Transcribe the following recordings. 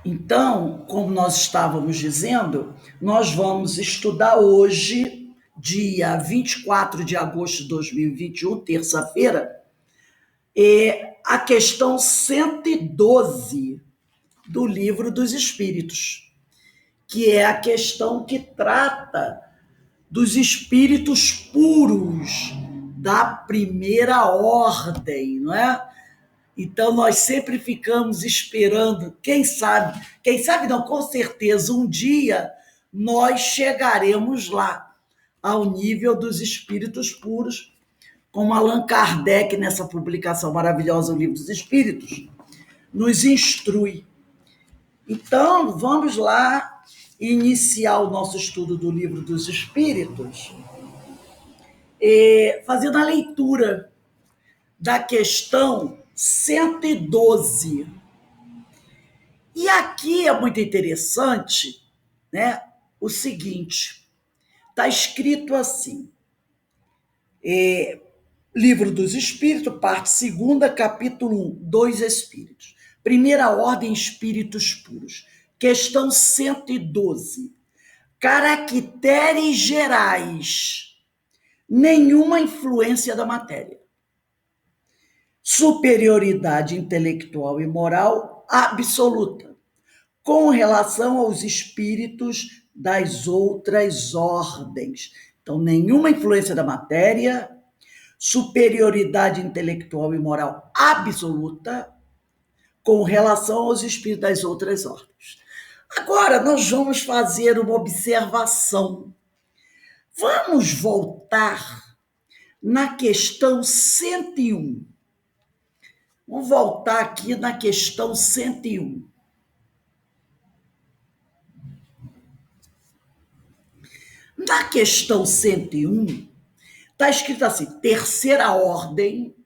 Então, como nós estávamos dizendo, nós vamos estudar hoje, dia 24 de agosto de 2021, terça-feira, a questão 112 do Livro dos Espíritos, que é a questão que trata dos espíritos puros da primeira ordem, não é? Então nós sempre ficamos esperando, quem sabe não, com certeza um dia nós chegaremos lá, ao nível dos espíritos puros, como Allan Kardec, nessa publicação maravilhosa, o Livro dos Espíritos, nos instrui. Então, vamos lá iniciar o nosso estudo do Livro dos Espíritos, fazendo a leitura da questão 112. E aqui é muito interessante, né? O seguinte, está escrito assim, Livro dos Espíritos, parte segunda, capítulo 1, dois Espíritos. Primeira ordem, espíritos puros. Questão 112. Caracteres gerais. Nenhuma influência da matéria. Superioridade intelectual e moral absoluta, com relação aos espíritos das outras ordens. Então, nenhuma influência da matéria, superioridade intelectual e moral absoluta, com relação aos espíritos das outras ordens. Agora, nós vamos fazer uma observação. Vamos voltar na questão 101. Vamos voltar aqui na questão 101. Na questão 101, está escrito assim: terceira ordem,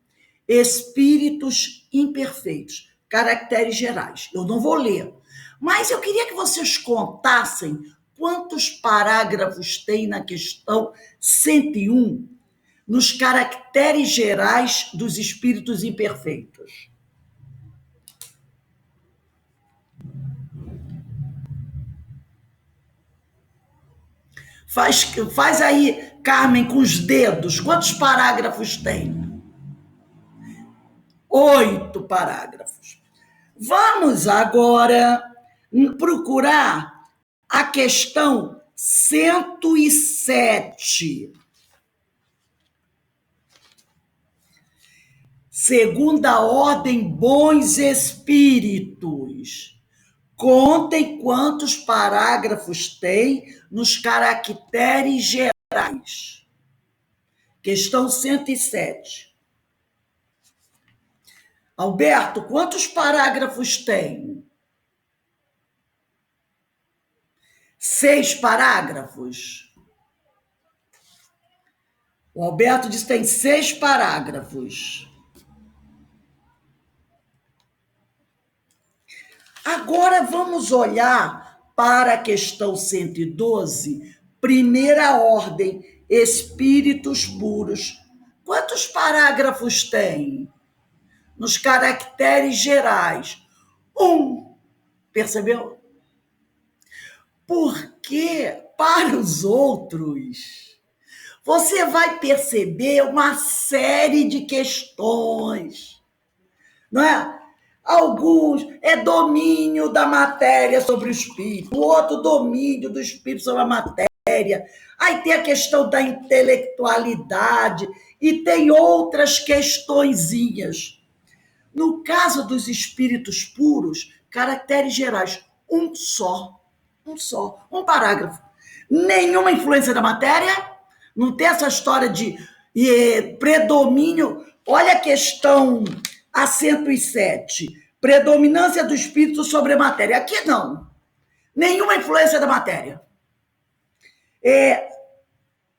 espíritos imperfeitos, caracteres gerais. Eu não vou ler, mas eu queria que vocês contassem quantos parágrafos tem na questão 101 nos caracteres gerais dos espíritos imperfeitos. Faz aí, Carmen, com os dedos. Quantos parágrafos tem? 8 parágrafos. Vamos agora procurar a questão 107. Segunda ordem, bons espíritos. Contem quantos parágrafos tem nos caracteres gerais. Questão 107. Alberto, quantos parágrafos tem? 6 parágrafos. O Alberto diz que tem 6 parágrafos. Agora vamos olhar para a questão 112, primeira ordem, espíritos puros. Quantos parágrafos tem? Nos caracteres gerais. 1. Percebeu? Porque para os outros, você vai perceber uma série de questões, não é? Alguns é domínio da matéria sobre o espírito, o outro domínio do espírito sobre a matéria. Aí tem a questão da intelectualidade e tem outras questõezinhas. No caso dos espíritos puros, caracteres gerais, um parágrafo. Nenhuma influência da matéria, não tem essa história de predomínio. Olha a questão a 107, predominância do espírito sobre a matéria. Aqui não, nenhuma influência da matéria.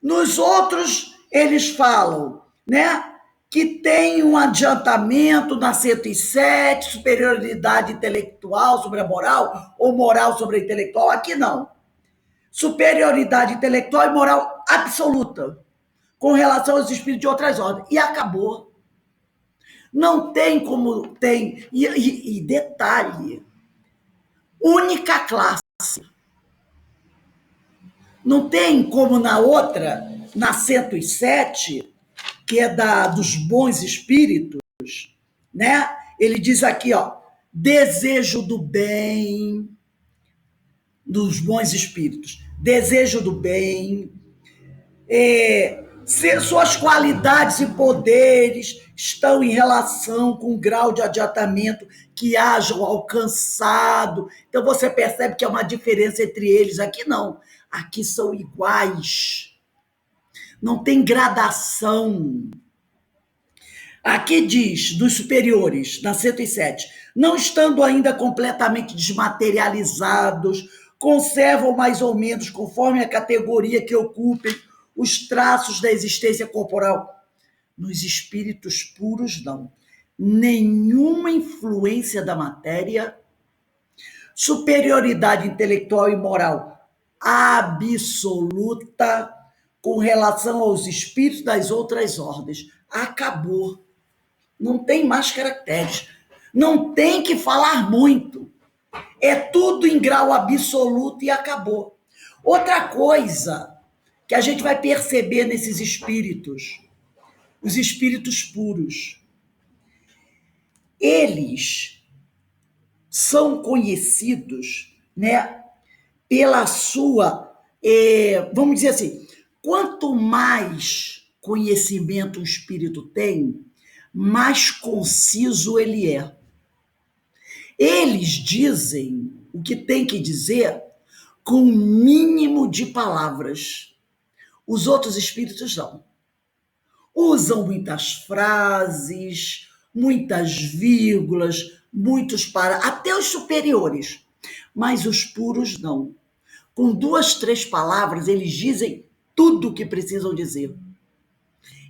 Nos outros, eles falam, né, que tem um adiantamento na 107, superioridade intelectual sobre a moral, ou moral sobre a intelectual. Aqui não. Superioridade intelectual e moral absoluta, com relação aos espíritos de outras ordens. E acabou. Não tem como tem. E detalhe, única classe. Não tem como na outra, na 107, que é dos bons espíritos, né? Ele diz aqui, ó, desejo do bem, dos bons espíritos, desejo do bem, se suas qualidades e poderes estão em relação com o grau de adiantamento que hajam alcançado. Então você percebe que há uma diferença entre eles. Aqui não. Aqui são iguais. Não tem gradação. Aqui diz, dos superiores, na 107, não estando ainda completamente desmaterializados, conservam mais ou menos, conforme a categoria que ocupem, os traços da existência corporal. Nos espíritos puros, não. Nenhuma influência da matéria, superioridade intelectual e moral absoluta com relação aos espíritos das outras ordens. Acabou. Não tem mais caracteres. Não tem que falar muito. É tudo em grau absoluto e acabou. Outra coisa que a gente vai perceber nesses espíritos, os espíritos puros, eles são conhecidos, né, pela sua, vamos dizer assim, quanto mais conhecimento o espírito tem, mais conciso ele é. Eles dizem o que tem que dizer com o mínimo de palavras. Os outros espíritos não. Usam muitas frases, muitas vírgulas, muitos até os superiores. Mas os puros não. Com 2, 3 palavras, eles dizem tudo o que precisam dizer.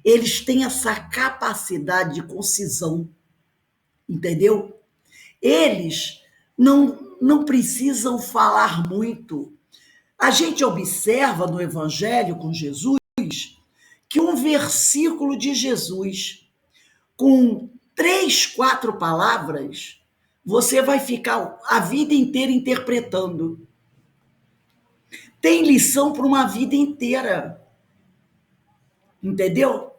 Eles têm essa capacidade de concisão, entendeu? Eles não precisam falar muito. A gente observa no Evangelho com Jesus que um versículo de Jesus, com 3, 4 palavras, você vai ficar a vida inteira interpretando. Tem lição para uma vida inteira. Entendeu?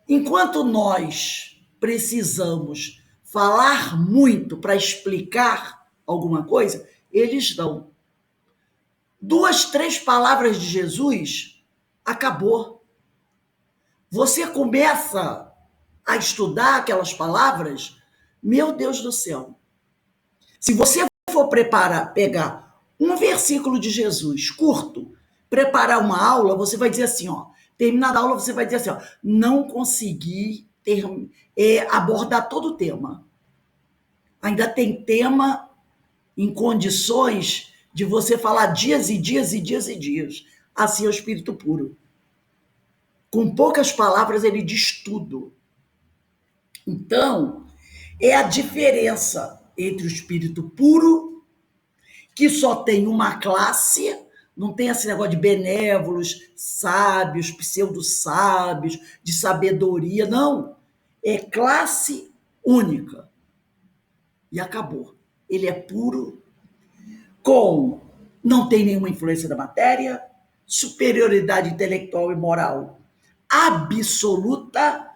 Enquanto nós precisamos falar muito para explicar alguma coisa, eles dão 2, 3 palavras de Jesus, acabou. Você começa a estudar aquelas palavras, meu Deus do céu. Se você for pegar um versículo de Jesus curto, preparar uma aula, você vai dizer assim, ó, terminada a aula, você vai dizer assim, ó, não consegui abordar todo o tema. Ainda tem tema em condições de você falar dias e dias e dias e dias. Assim é o espírito puro. Com poucas palavras, ele diz tudo. Então, é a diferença entre o espírito puro, que só tem uma classe, não tem esse negócio de benévolos, sábios, pseudo-sábios, de sabedoria, não. É classe única. E acabou. Ele é puro, não tem nenhuma influência da matéria, superioridade intelectual e moral absoluta,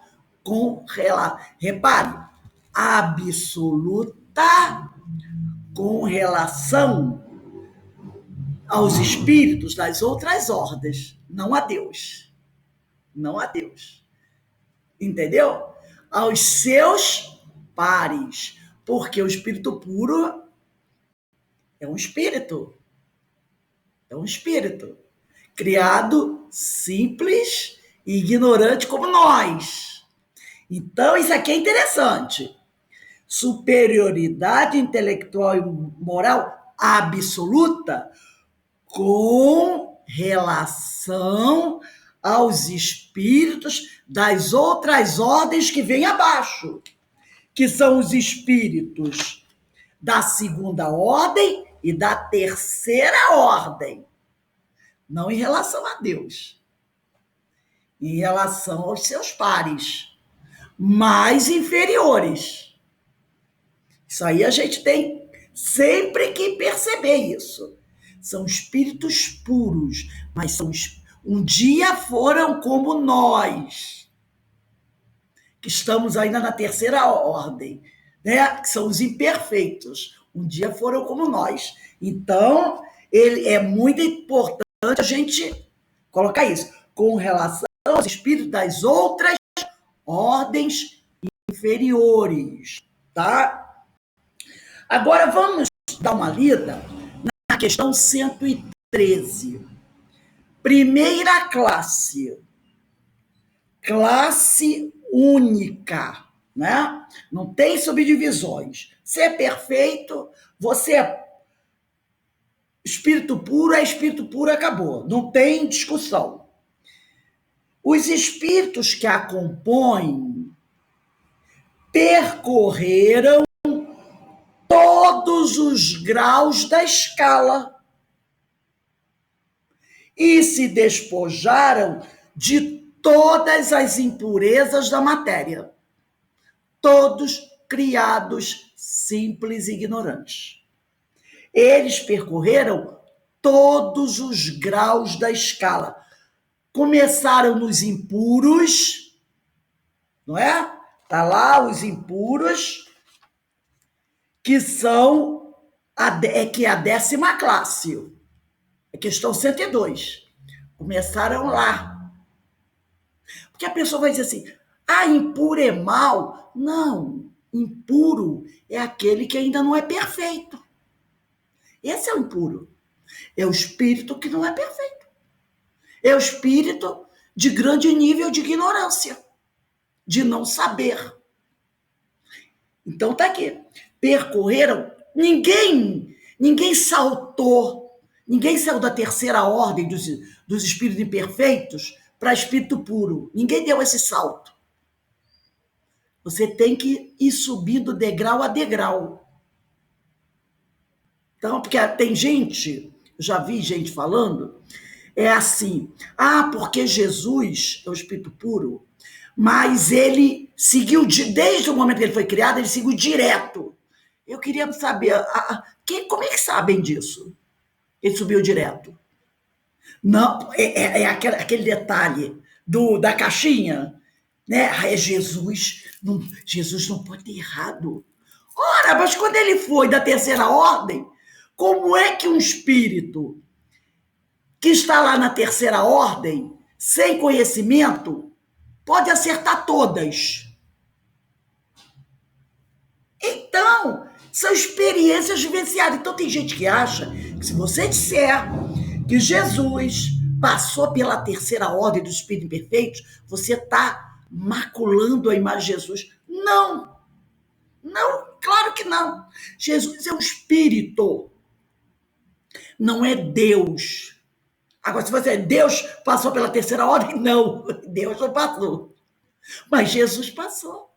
repare, absoluta com relação aos espíritos das outras ordens, não a Deus. Não a Deus. Entendeu? Aos seus pares. Porque o espírito puro é um espírito. É um espírito. Criado simples e ignorante como nós. Então, isso aqui é interessante. Superioridade intelectual e moral absoluta com relação aos espíritos das outras ordens que vêm abaixo, que são os espíritos da 2ª ordem e da 3ª ordem. Não em relação a Deus, em relação aos seus pares, mais inferiores. Isso aí a gente tem Sempre que perceber isso. São espíritos puros, mas um dia foram como nós, que estamos ainda na terceira ordem, né? Que são os imperfeitos. Um dia foram como nós. Então, ele é muito importante a gente colocar isso com relação aos espíritos das outras ordens inferiores, tá? Agora vamos dar uma lida na questão 113. Primeira classe. Classe única, né? Não tem subdivisões. Você é perfeito, você é espírito puro, é espírito puro, acabou. Não tem discussão. Os espíritos que a compõem percorreram todos os graus da escala e se despojaram de todas as impurezas da matéria. Todos criados simples e ignorantes. Eles percorreram todos os graus da escala. Começaram nos impuros, não é? Tá lá os impuros, que são que é a 10ª classe. É questão 102. Começaram lá. Porque a pessoa vai dizer assim, impuro é mal? Não, impuro é aquele que ainda não é perfeito. Esse é o impuro. É o espírito que não é perfeito. É o espírito de grande nível de ignorância, de não saber. Então tá aqui. Percorreram, ninguém saltou, ninguém saiu da terceira ordem dos espíritos imperfeitos para espírito puro. Ninguém deu esse salto. Você tem que ir subindo degrau a degrau. Então, porque tem gente, já vi gente falando, é assim, porque Jesus é o espírito puro, mas ele seguiu, desde o momento que ele foi criado, ele seguiu direto. Eu queria saber, como é que sabem disso? Ele subiu direto. Não, é aquele detalhe da caixinha, né? Jesus não pode ter errado. Ora, mas quando ele foi da terceira ordem, como é que um espírito que está lá na terceira ordem, sem conhecimento, pode acertar todas? Então, são experiências vivenciadas. Então, tem gente que acha que se você disser que Jesus passou pela terceira ordem dos espíritos imperfeitos, você está maculando a imagem de Jesus. Não, claro que não. Jesus é um espírito, não é Deus. Agora, se você Deus passou pela terceira ordem, não, Deus não passou. Mas Jesus passou.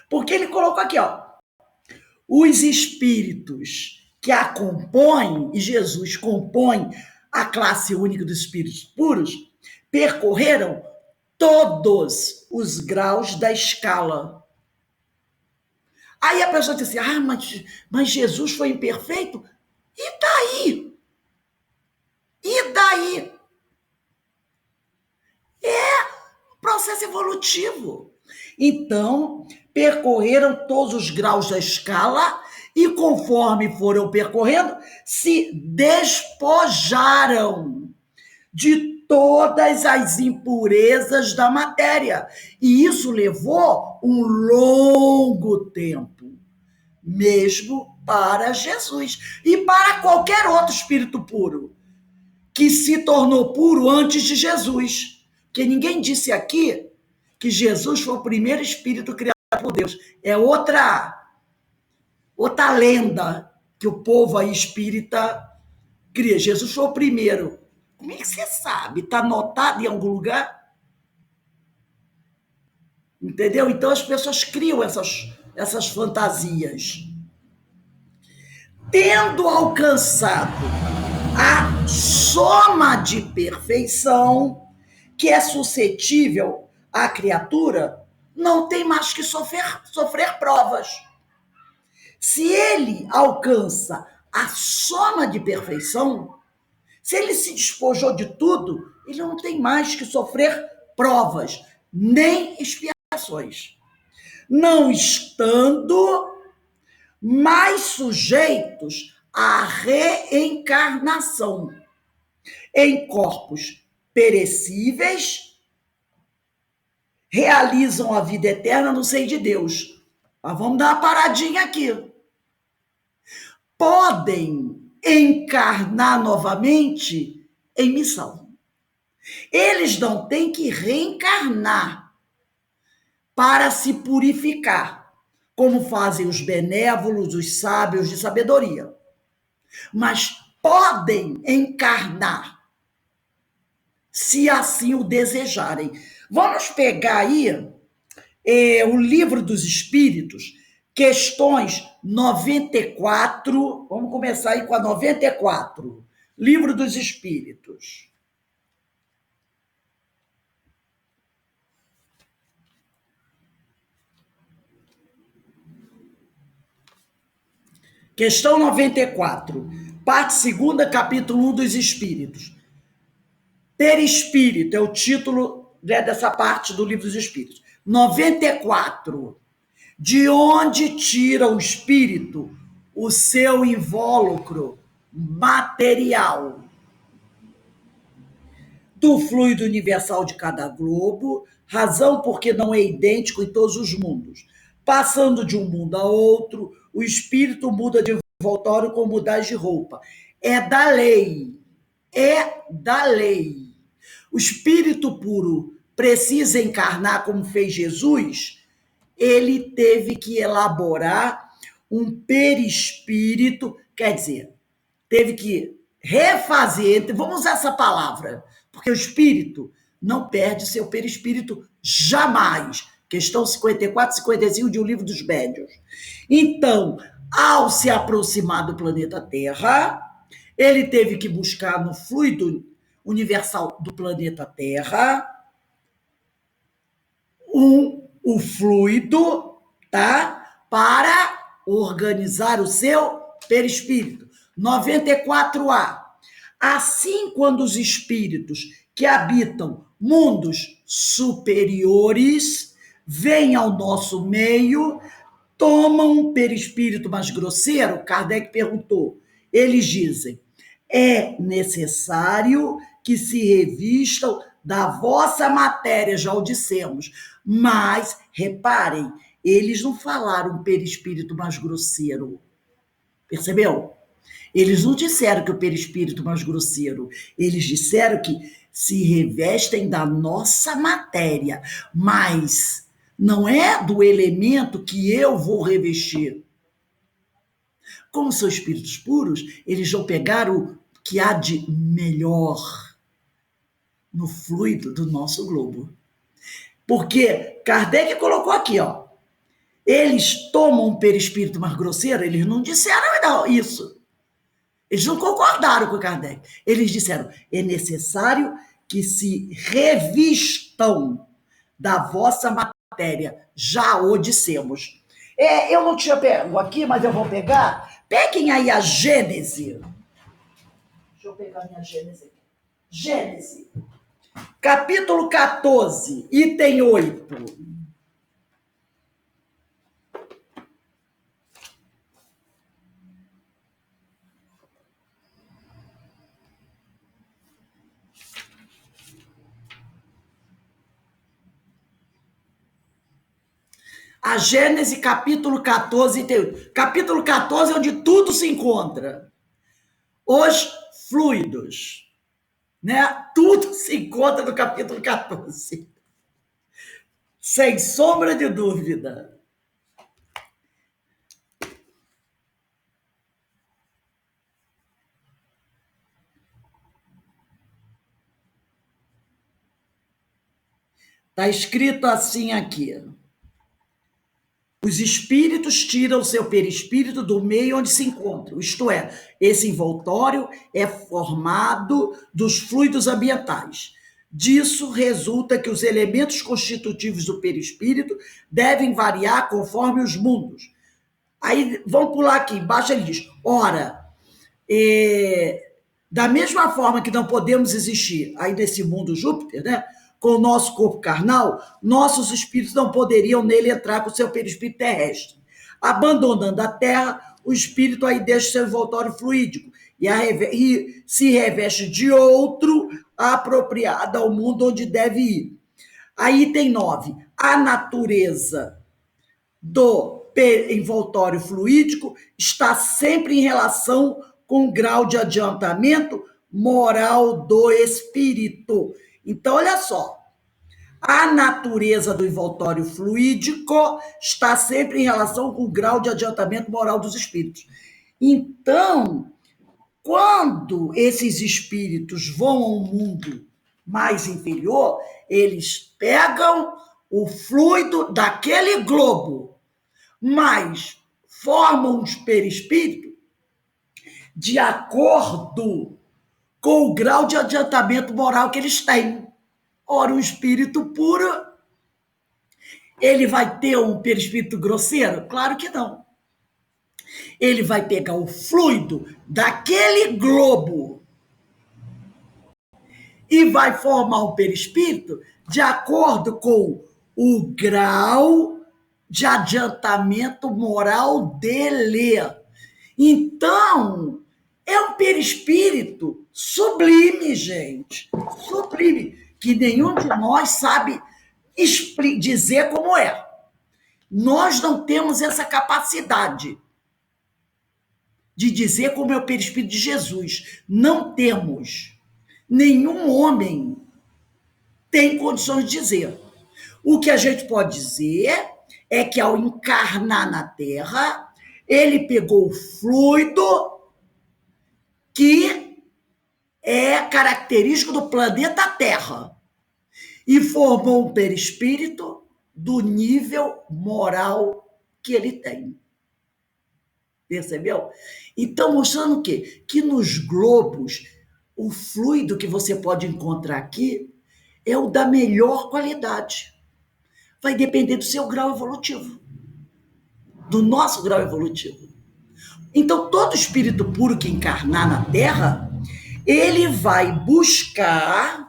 Porque ele colocou aqui, os espíritos que a compõem, e Jesus compõe a classe única dos espíritos puros, percorreram todos os graus da escala. Aí a pessoa diz assim, mas Jesus foi imperfeito? E daí? E daí? É processo evolutivo. Então, percorreram todos os graus da escala e, conforme foram percorrendo, se despojaram de todas as impurezas da matéria. E isso levou um longo tempo, mesmo para Jesus e para qualquer outro espírito puro que se tornou puro antes de Jesus. Porque ninguém disse aqui que Jesus foi o primeiro espírito criado por Deus. É outra lenda que o povo aí espírita cria. Jesus foi o primeiro. Como é que você sabe? Está anotado em algum lugar? Entendeu? Então as pessoas criam essas fantasias. Tendo alcançado a soma de perfeição que é suscetível à criatura, não tem mais que sofrer provas. Se ele alcança a soma de perfeição, se ele se despojou de tudo, ele não tem mais que sofrer provas, nem expiações, não estando mais sujeitos à reencarnação em corpos perecíveis, realizam a vida eterna no seio de Deus. Mas vamos dar uma paradinha aqui. Podem encarnar novamente em missão. Eles não têm que reencarnar para se purificar, como fazem os benévolos, os sábios de sabedoria. Mas podem encarnar, se assim o desejarem. Vamos pegar aí o Livro dos Espíritos, questões 94. Vamos começar aí com a 94. Livro dos Espíritos. Questão 94, parte 2, capítulo 1 dos Espíritos. Perispírito é o título dessa parte do Livro dos Espíritos. 94. De onde tira o espírito o seu invólucro material? Do fluido universal de cada globo, razão porque não é idêntico em todos os mundos. Passando de um mundo a outro, o espírito muda de envoltório como mudar de roupa. É da lei. É da lei. O espírito puro precisa encarnar como fez Jesus. Ele teve que elaborar um perispírito, quer dizer, teve que refazer, vamos usar essa palavra, porque o espírito não perde seu perispírito jamais. Questão 54 e 55 de O Livro dos Médiuns. Então, ao se aproximar do planeta Terra, ele teve que buscar no fluido universal do planeta Terra o fluido, tá? Para organizar o seu perispírito. 94A. Assim, quando os espíritos que habitam mundos superiores vêm ao nosso meio, tomam um perispírito mais grosseiro, Kardec perguntou. Eles dizem: é necessário que se revistam da vossa matéria, já o dissemos. Mas, reparem, eles não falaram perispírito mais grosseiro. Percebeu? Eles não disseram que o perispírito mais grosseiro. Eles disseram que se revestem da nossa matéria. Mas não é do elemento que eu vou revestir. Como são espíritos puros, eles vão pegar o que há de melhor no fluido do nosso globo. Porque Kardec colocou aqui, ó, eles tomam um perispírito mais grosseiro, eles não disseram não, isso. Eles não concordaram com Kardec. Eles disseram, é necessário que se revistam da vossa matéria. Já o dissemos. Eu não tinha pego aqui, mas eu vou pegar. Peguem aí a Gênese. Deixa eu pegar minha Gênese aqui. Gênese. Capítulo 14, item 8. A Gênese, capítulo 14, item 8. Capítulo 14 é onde tudo se encontra. Os fluidos. Né? Tudo se encontra no capítulo 14. Sem sombra de dúvida. Está escrito assim aqui. Os espíritos tiram o seu perispírito do meio onde se encontram. Isto é, esse envoltório é formado dos fluidos ambientais. Disso resulta que os elementos constitutivos do perispírito devem variar conforme os mundos. Aí, vamos pular aqui, embaixo ele diz, ora, da mesma forma que não podemos existir aí nesse mundo Júpiter, né? Com o nosso corpo carnal, nossos espíritos não poderiam nele entrar com o seu perispírito terrestre. Abandonando a Terra, o espírito aí deixa seu envoltório fluídico e se reveste de outro apropriado ao mundo onde deve ir. Aí tem 9. A natureza do envoltório fluídico está sempre em relação com o grau de adiantamento moral do espírito. Então, olha só, a natureza do envoltório fluídico está sempre em relação com o grau de adiantamento moral dos espíritos. Então, quando esses espíritos vão ao mundo mais inferior, eles pegam o fluido daquele globo, mas formam os perispíritos de acordo com o grau de adiantamento moral que eles têm. Ora, o espírito puro, ele vai ter um perispírito grosseiro? Claro que não. Ele vai pegar o fluido daquele globo e vai formar um perispírito de acordo com o grau de adiantamento moral dele. Então, é um perispírito sublime, gente. Sublime. Que nenhum de nós sabe dizer como é. Nós não temos essa capacidade de dizer como é o perispírito de Jesus. Não temos. Nenhum homem tem condições de dizer. O que a gente pode dizer é que ao encarnar na Terra, ele pegou o fluido que é característico do planeta Terra e formou um perispírito do nível moral que ele tem. Percebeu? Então, mostrando o quê? Que nos globos, o fluido que você pode encontrar aqui é o da melhor qualidade. Vai depender do seu grau evolutivo, do nosso grau evolutivo. Então, todo espírito puro que encarnar na Terra, ele vai buscar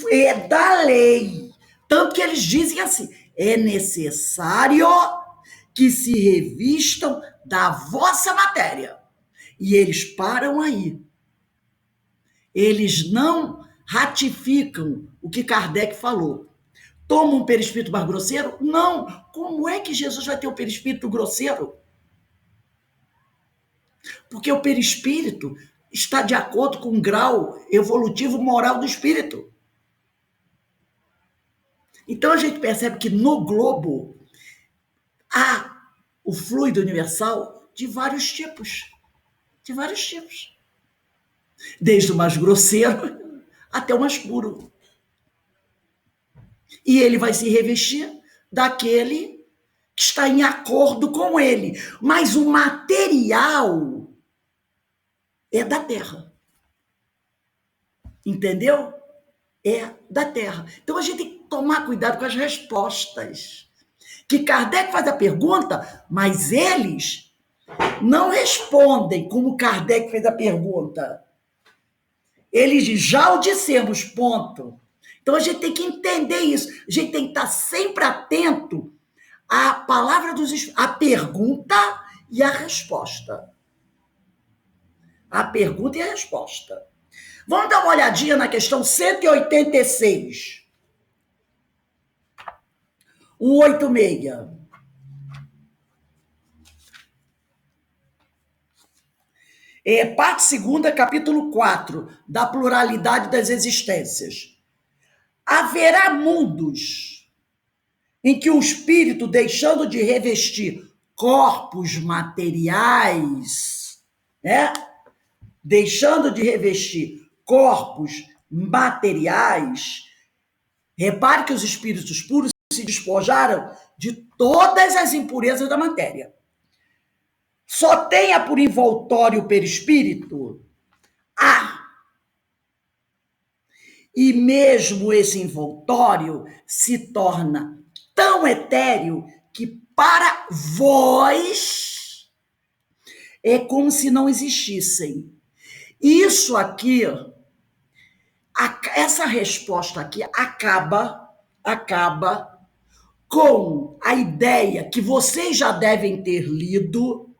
é da lei. Tanto que eles dizem assim, é necessário que se revistam da vossa matéria. E eles param aí. Eles não ratificam o que Kardec falou. Toma um perispírito mais grosseiro? Não. Como é que Jesus vai ter um perispírito grosseiro? Porque o perispírito está de acordo com o grau evolutivo moral do espírito. Então a gente percebe que no globo há o fluido universal de vários tipos. De vários tipos. Desde o mais grosseiro até o mais puro. E ele vai se revestir daquele que está em acordo com ele. Mas o material é da Terra. Entendeu? É da Terra. Então a gente tem que tomar cuidado com as respostas. Que Kardec faz a pergunta, mas eles não respondem como Kardec fez a pergunta. Eles já o dissemos, ponto. Então a gente tem que entender isso. A gente tem que estar sempre atento à palavra dos espíritos, à pergunta e à resposta. A pergunta e a resposta. Vamos dar uma olhadinha na questão 186. 186. Parte segunda, capítulo 4, da pluralidade das existências. Haverá mundos em que o espírito, deixando de revestir corpos materiais, né? Deixando de revestir corpos materiais, repare que os espíritos puros se despojaram de todas as impurezas da matéria. Só tenha por envoltório o perispírito ar. E mesmo esse envoltório se torna tão etéreo que para vós é como se não existissem. Isso aqui, essa resposta aqui acaba com a ideia que vocês já devem ter lido,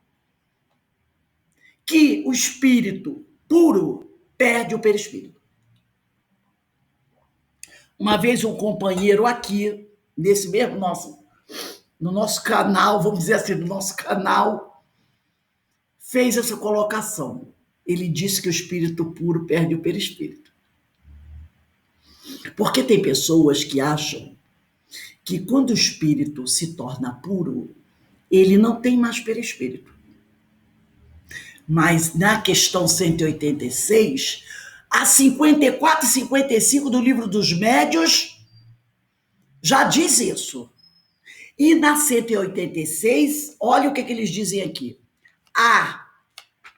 que o espírito puro perde o perispírito. Uma vez um companheiro aqui, nesse mesmo no nosso canal, vamos dizer assim, no nosso canal, fez essa colocação. Ele disse que o espírito puro perde o perispírito. Porque tem pessoas que acham que quando o espírito se torna puro, ele não tem mais perispírito. Mas na questão 186, a 54 e 55 do Livro dos Médiuns já diz isso. E na 186, olha o que eles dizem aqui.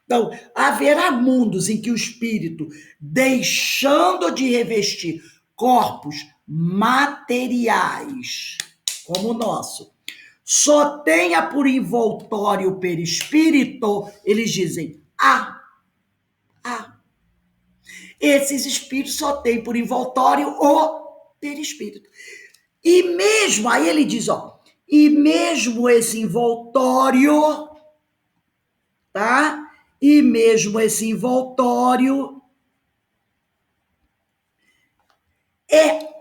Então, haverá mundos em que o espírito, deixando de revestir corpos materiais, como o nosso, só tenha por envoltório o perispírito, eles dizem, esses espíritos só têm por envoltório o perispírito. E mesmo, aí ele diz, e mesmo esse envoltório, tá? E mesmo esse envoltório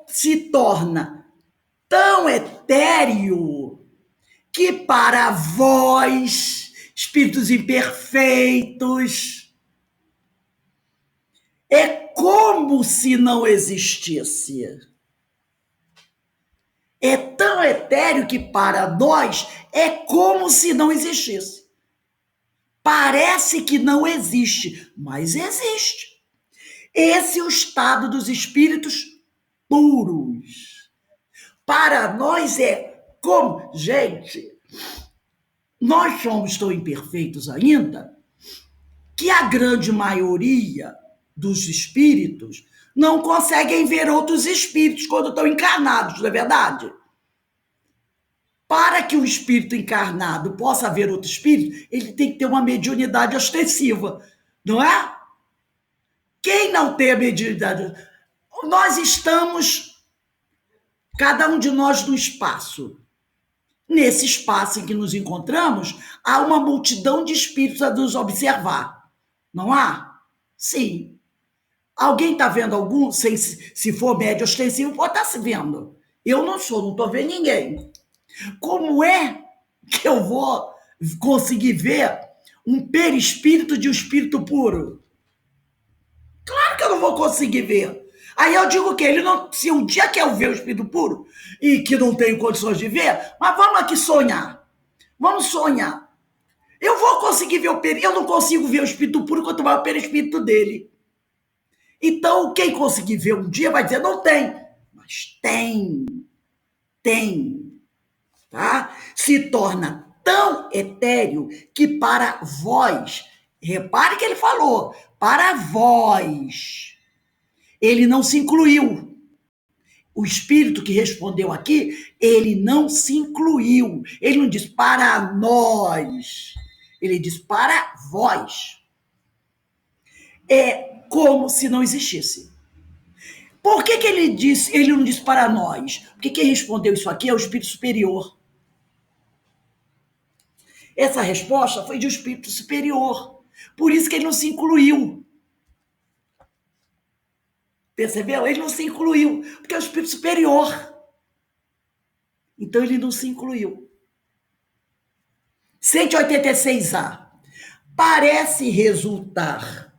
se torna tão etéreo que para vós, espíritos imperfeitos, é como se não existisse. É tão etéreo que para nós é como se não existisse. Parece que não existe, mas existe. Esse é o estado dos espíritos puros. Para nós é como, gente, nós somos tão imperfeitos ainda que a grande maioria dos espíritos não conseguem ver outros espíritos quando estão encarnados, não é verdade? Para que o espírito encarnado possa ver outro espírito, ele tem que ter uma mediunidade ostensiva, não é? Quem não tem a mediunidade? Nós estamos, cada um de nós, no espaço. Nesse espaço em que nos encontramos, há uma multidão de espíritos a nos observar. Não há? Sim. Alguém está vendo algum? Se for médio ostensivo, pode estar se vendo. Eu não estou vendo ninguém. Como é que eu vou conseguir ver um perispírito de um espírito puro? Claro que eu não vou conseguir ver. Aí eu digo que ele não, se um dia quer ver o espírito puro e que não tenho condições de ver, mas vamos aqui sonhar. Vamos sonhar. Eu vou conseguir ver eu não consigo ver o espírito puro quanto mais o perispírito dele. Então, quem conseguir ver um dia vai dizer, não tem. Mas tem. Tá? Se torna tão etéreo que para vós, repare que ele falou, para vós, ele não se incluiu. O espírito que respondeu aqui, ele não se incluiu. Ele não diz para nós, ele diz para vós. É como se não existisse. Por que ele não disse para nós? Porque quem respondeu isso aqui é o espírito superior. Essa resposta foi de um espírito superior. Por isso que ele não se incluiu. Percebeu? Ele não se incluiu, porque é o espírito superior. Então ele não se incluiu. 186A. Parece resultar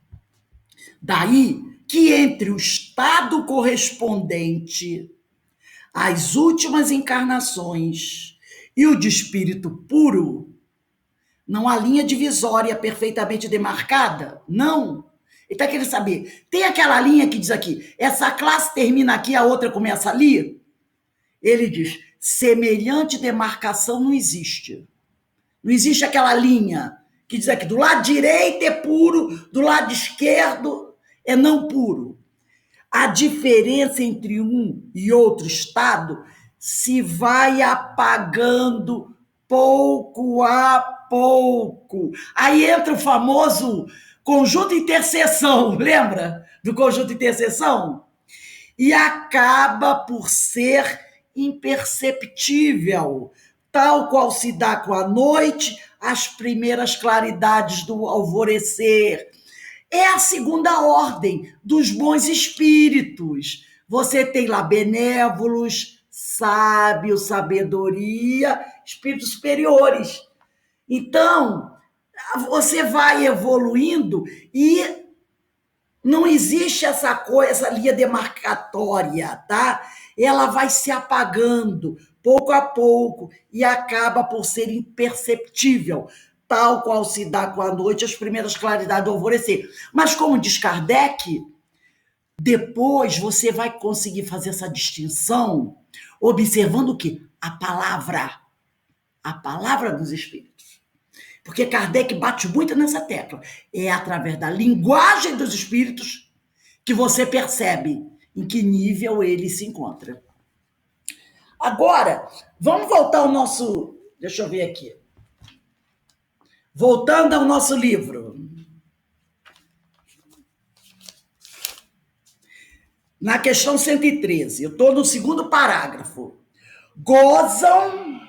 daí que entre o estado correspondente às últimas encarnações e o de espírito puro, não há linha divisória perfeitamente demarcada? Não. Ele está querendo saber, tem aquela linha que diz aqui, essa classe termina aqui, a outra começa ali? Ele diz, semelhante demarcação não existe. Não existe aquela linha que diz aqui, do lado direito é puro, do lado esquerdo é não puro. A diferença entre um e outro estado se vai apagando pouco a pouco. Aí entra o famoso conjunto intercessão, lembra do conjunto intercessão? E acaba por ser imperceptível, tal qual se dá com a noite, as primeiras claridades do alvorecer. É a segunda ordem dos bons espíritos. Você tem lá benévolos, sábios, sabedoria, espíritos superiores. Então, você vai evoluindo e não existe essa coisa, essa linha demarcatória, tá? Ela vai se apagando pouco a pouco e acaba por ser imperceptível, tal qual se dá com a noite as primeiras claridades do alvorecer. Mas como diz Kardec, depois você vai conseguir fazer essa distinção observando o quê? A palavra dos espíritos. Porque Kardec bate muito nessa tecla. É através da linguagem dos espíritos que você percebe em que nível ele se encontra. Agora, vamos voltar ao nosso... Deixa eu ver aqui. Voltando ao nosso livro. Na questão 113, eu estou no segundo parágrafo. Gozam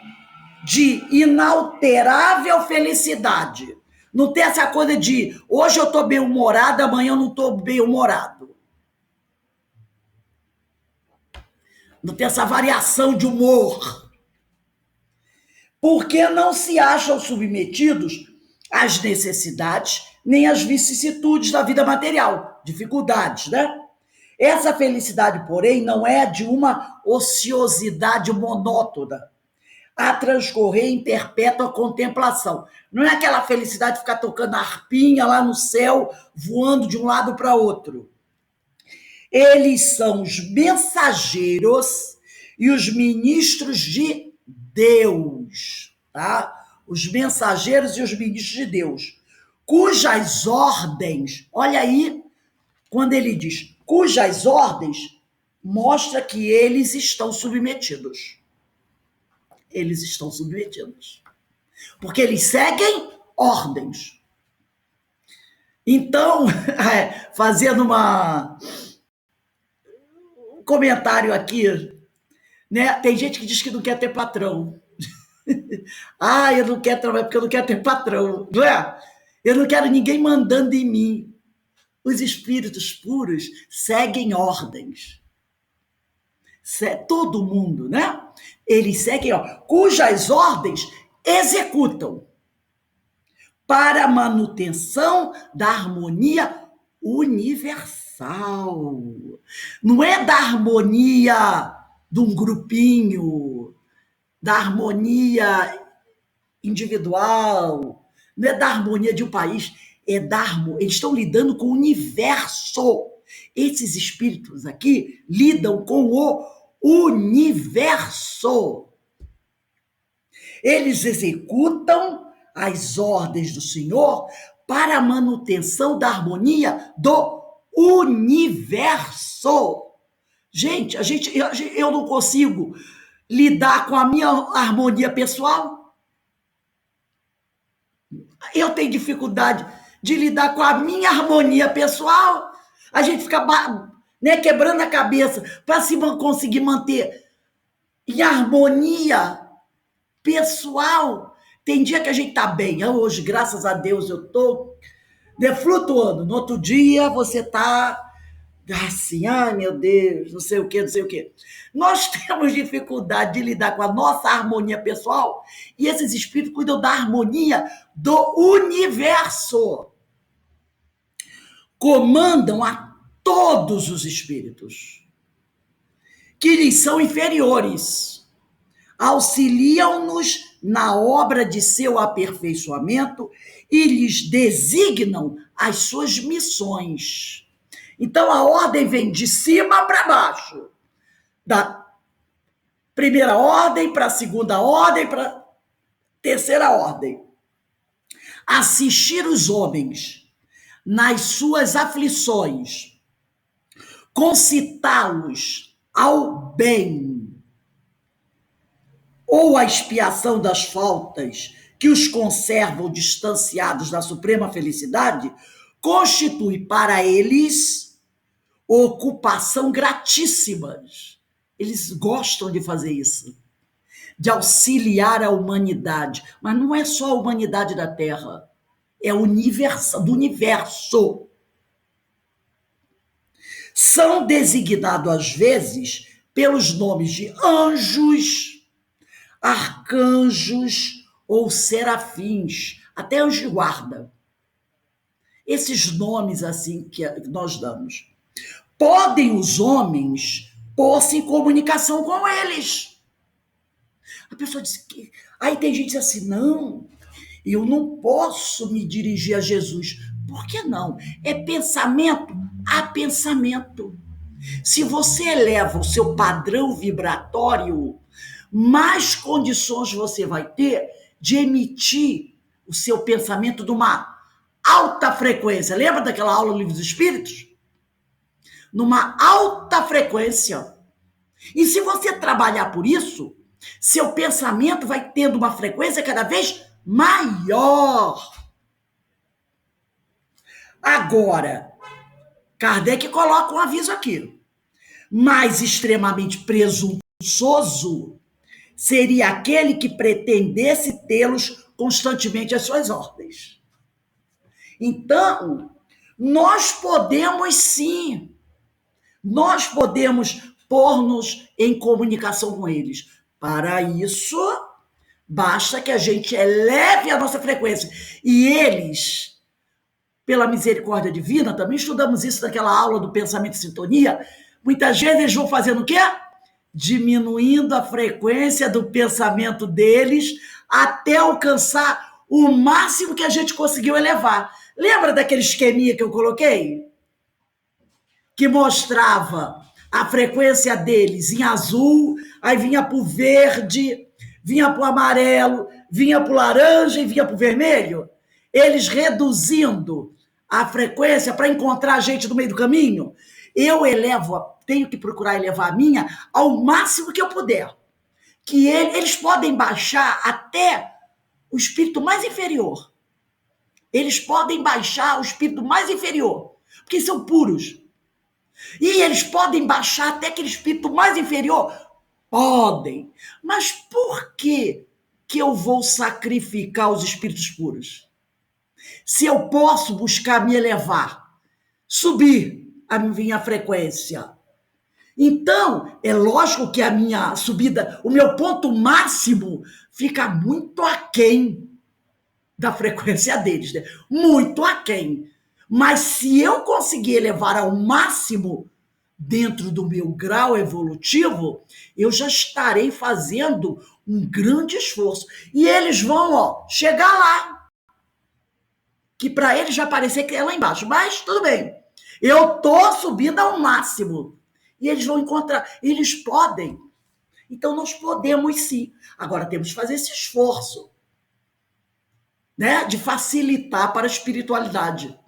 de inalterável felicidade. Não tem essa coisa de hoje eu estou bem-humorado, amanhã eu não estou bem-humorado. Não tem essa variação de humor. Porque não se acham submetidos às necessidades nem às vicissitudes da vida material, dificuldades, né? Essa felicidade, porém, não é de uma ociosidade monótona, a transcorrer em perpétua contemplação. Não é aquela felicidade de ficar tocando a harpinha lá no céu, voando de um lado para outro. Eles são os mensageiros e os ministros de Deus, tá? Os mensageiros e os ministros de Deus, cujas ordens, olha aí, quando ele diz cujas ordens, mostra que eles estão submetidos. Eles estão submetidos. Porque eles seguem ordens. Então, fazendo um comentário aqui, né? Tem gente que diz que não quer ter patrão. Eu não quero trabalhar porque eu não quero ter patrão, não é? Eu não quero ninguém mandando em mim. Os espíritos puros seguem ordens. Todo mundo, né? Eles seguem, cujas ordens executam para a manutenção da harmonia universal. Não é da harmonia de um grupinho, da harmonia individual, não é da harmonia de um país, eles estão lidando com o universo. Esses espíritos aqui lidam com o universo. Eles executam as ordens do Senhor para a manutenção da harmonia do universo. Gente, eu não consigo lidar com a minha harmonia pessoal. Eu tenho dificuldade de lidar com a minha harmonia pessoal. A gente fica, né, quebrando a cabeça para se conseguir manter em harmonia pessoal. Tem dia que a gente tá bem. Hoje, graças a Deus, eu tô flutuando. No outro dia, você tá assim, ai meu Deus, não sei o que, não sei o que. Nós temos dificuldade de lidar com a nossa harmonia pessoal e esses espíritos cuidam da harmonia do universo. Comandam a todos os espíritos que lhes são inferiores. Auxiliam-nos na obra de seu aperfeiçoamento e lhes designam as suas missões. Então, a ordem vem de cima para baixo. Da primeira ordem para a segunda ordem para a terceira ordem. Assistir os homens nas suas aflições, concitá-los ao bem, ou a expiação das faltas que os conservam distanciados da suprema felicidade, constitui para eles ocupação gratíssimas. Eles gostam de fazer isso, de auxiliar a humanidade. Mas não é só a humanidade da Terra, é o universo, do universo. São designados, às vezes, pelos nomes de anjos, arcanjos ou serafins, até anjo de guarda. Esses nomes assim que nós damos. Podem os homens pôr-se em comunicação com eles. A pessoa diz que... Aí tem gente que diz assim, não, eu não posso me dirigir a Jesus. Por que não? É pensamento a pensamento. Se você eleva o seu padrão vibratório, mais condições você vai ter de emitir o seu pensamento de uma alta frequência. Lembra daquela aula do Livro dos Espíritos? Numa alta frequência. E se você trabalhar por isso, seu pensamento vai tendo uma frequência cada vez maior. Agora, Kardec coloca um aviso aqui. Mais extremamente presunçoso seria aquele que pretendesse tê-los constantemente às suas ordens. Então, nós podemos sim, nós podemos pôr-nos em comunicação com eles. Para isso, basta que a gente eleve a nossa frequência. E eles, pela misericórdia divina, também estudamos isso naquela aula do pensamento e sintonia, muitas vezes eles vão fazendo o quê? Diminuindo a frequência do pensamento deles até alcançar o máximo que a gente conseguiu elevar. Lembra daquele esqueminha que eu coloquei? Que mostrava a frequência deles em azul, aí vinha para o verde, vinha para o amarelo, vinha para o laranja e vinha para o vermelho? Eles reduzindo a frequência para encontrar a gente no meio do caminho. Eu elevo, tenho que procurar elevar a minha ao máximo que eu puder. Que eles podem baixar até o espírito mais inferior. Eles podem baixar o espírito mais inferior, porque são puros. E eles podem baixar até aquele espírito mais inferior? Podem. Mas por que eu vou sacrificar os espíritos puros? Se eu posso buscar me elevar, subir a minha frequência. Então, é lógico que a minha subida, o meu ponto máximo, fica muito aquém da frequência deles, né? Muito aquém. Mas se eu conseguir elevar ao máximo dentro do meu grau evolutivo, eu já estarei fazendo um grande esforço. E eles vão, chegar lá. Que para eles já parecer que é lá embaixo. Mas tudo bem. Eu tô subindo ao máximo. E eles vão encontrar. Eles podem. Então nós podemos sim. Agora temos que fazer esse esforço, né, de facilitar para a espiritualidade,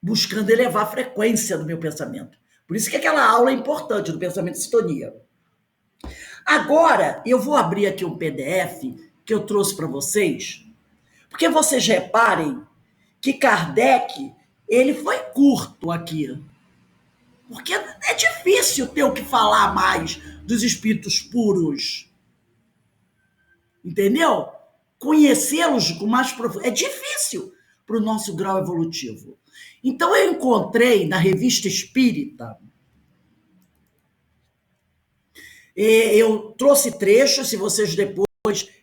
buscando elevar a frequência do meu pensamento. Por isso que aquela aula é importante do pensamento de sintonia. Agora, eu vou abrir aqui um PDF que eu trouxe para vocês, porque vocês reparem que Kardec, ele foi curto aqui. Porque é difícil ter o que falar mais dos espíritos puros. Entendeu? Conhecê-los com mais profundidade. É difícil para o nosso grau evolutivo. Então, eu encontrei na Revista Espírita, eu trouxe trechos, se vocês depois,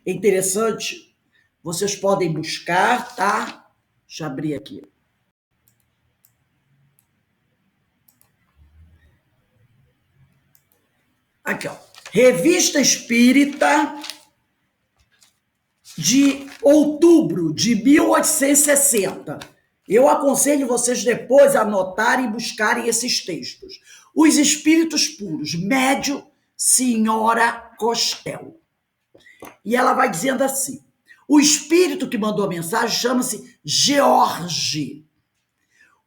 é interessante, vocês podem buscar, tá? Deixa eu abrir aqui. Aqui, ó. Revista Espírita de outubro de 1860. Eu aconselho vocês depois a anotarem e buscarem esses textos. Os Espíritos Puros, médio Senhora Costel. E ela vai dizendo assim, o espírito que mandou a mensagem chama-se George.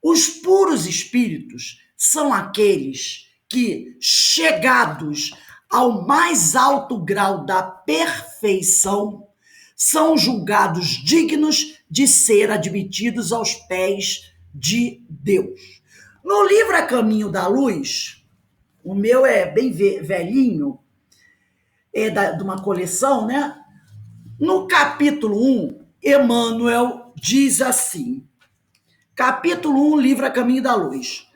Os puros espíritos são aqueles que, chegados ao mais alto grau da perfeição, são julgados dignos de ser admitidos aos pés de Deus. No livro A Caminho da Luz, o meu é bem velhinho, de uma coleção, né? No capítulo 1, Emmanuel diz assim, capítulo 1, livro A Caminho da Luz,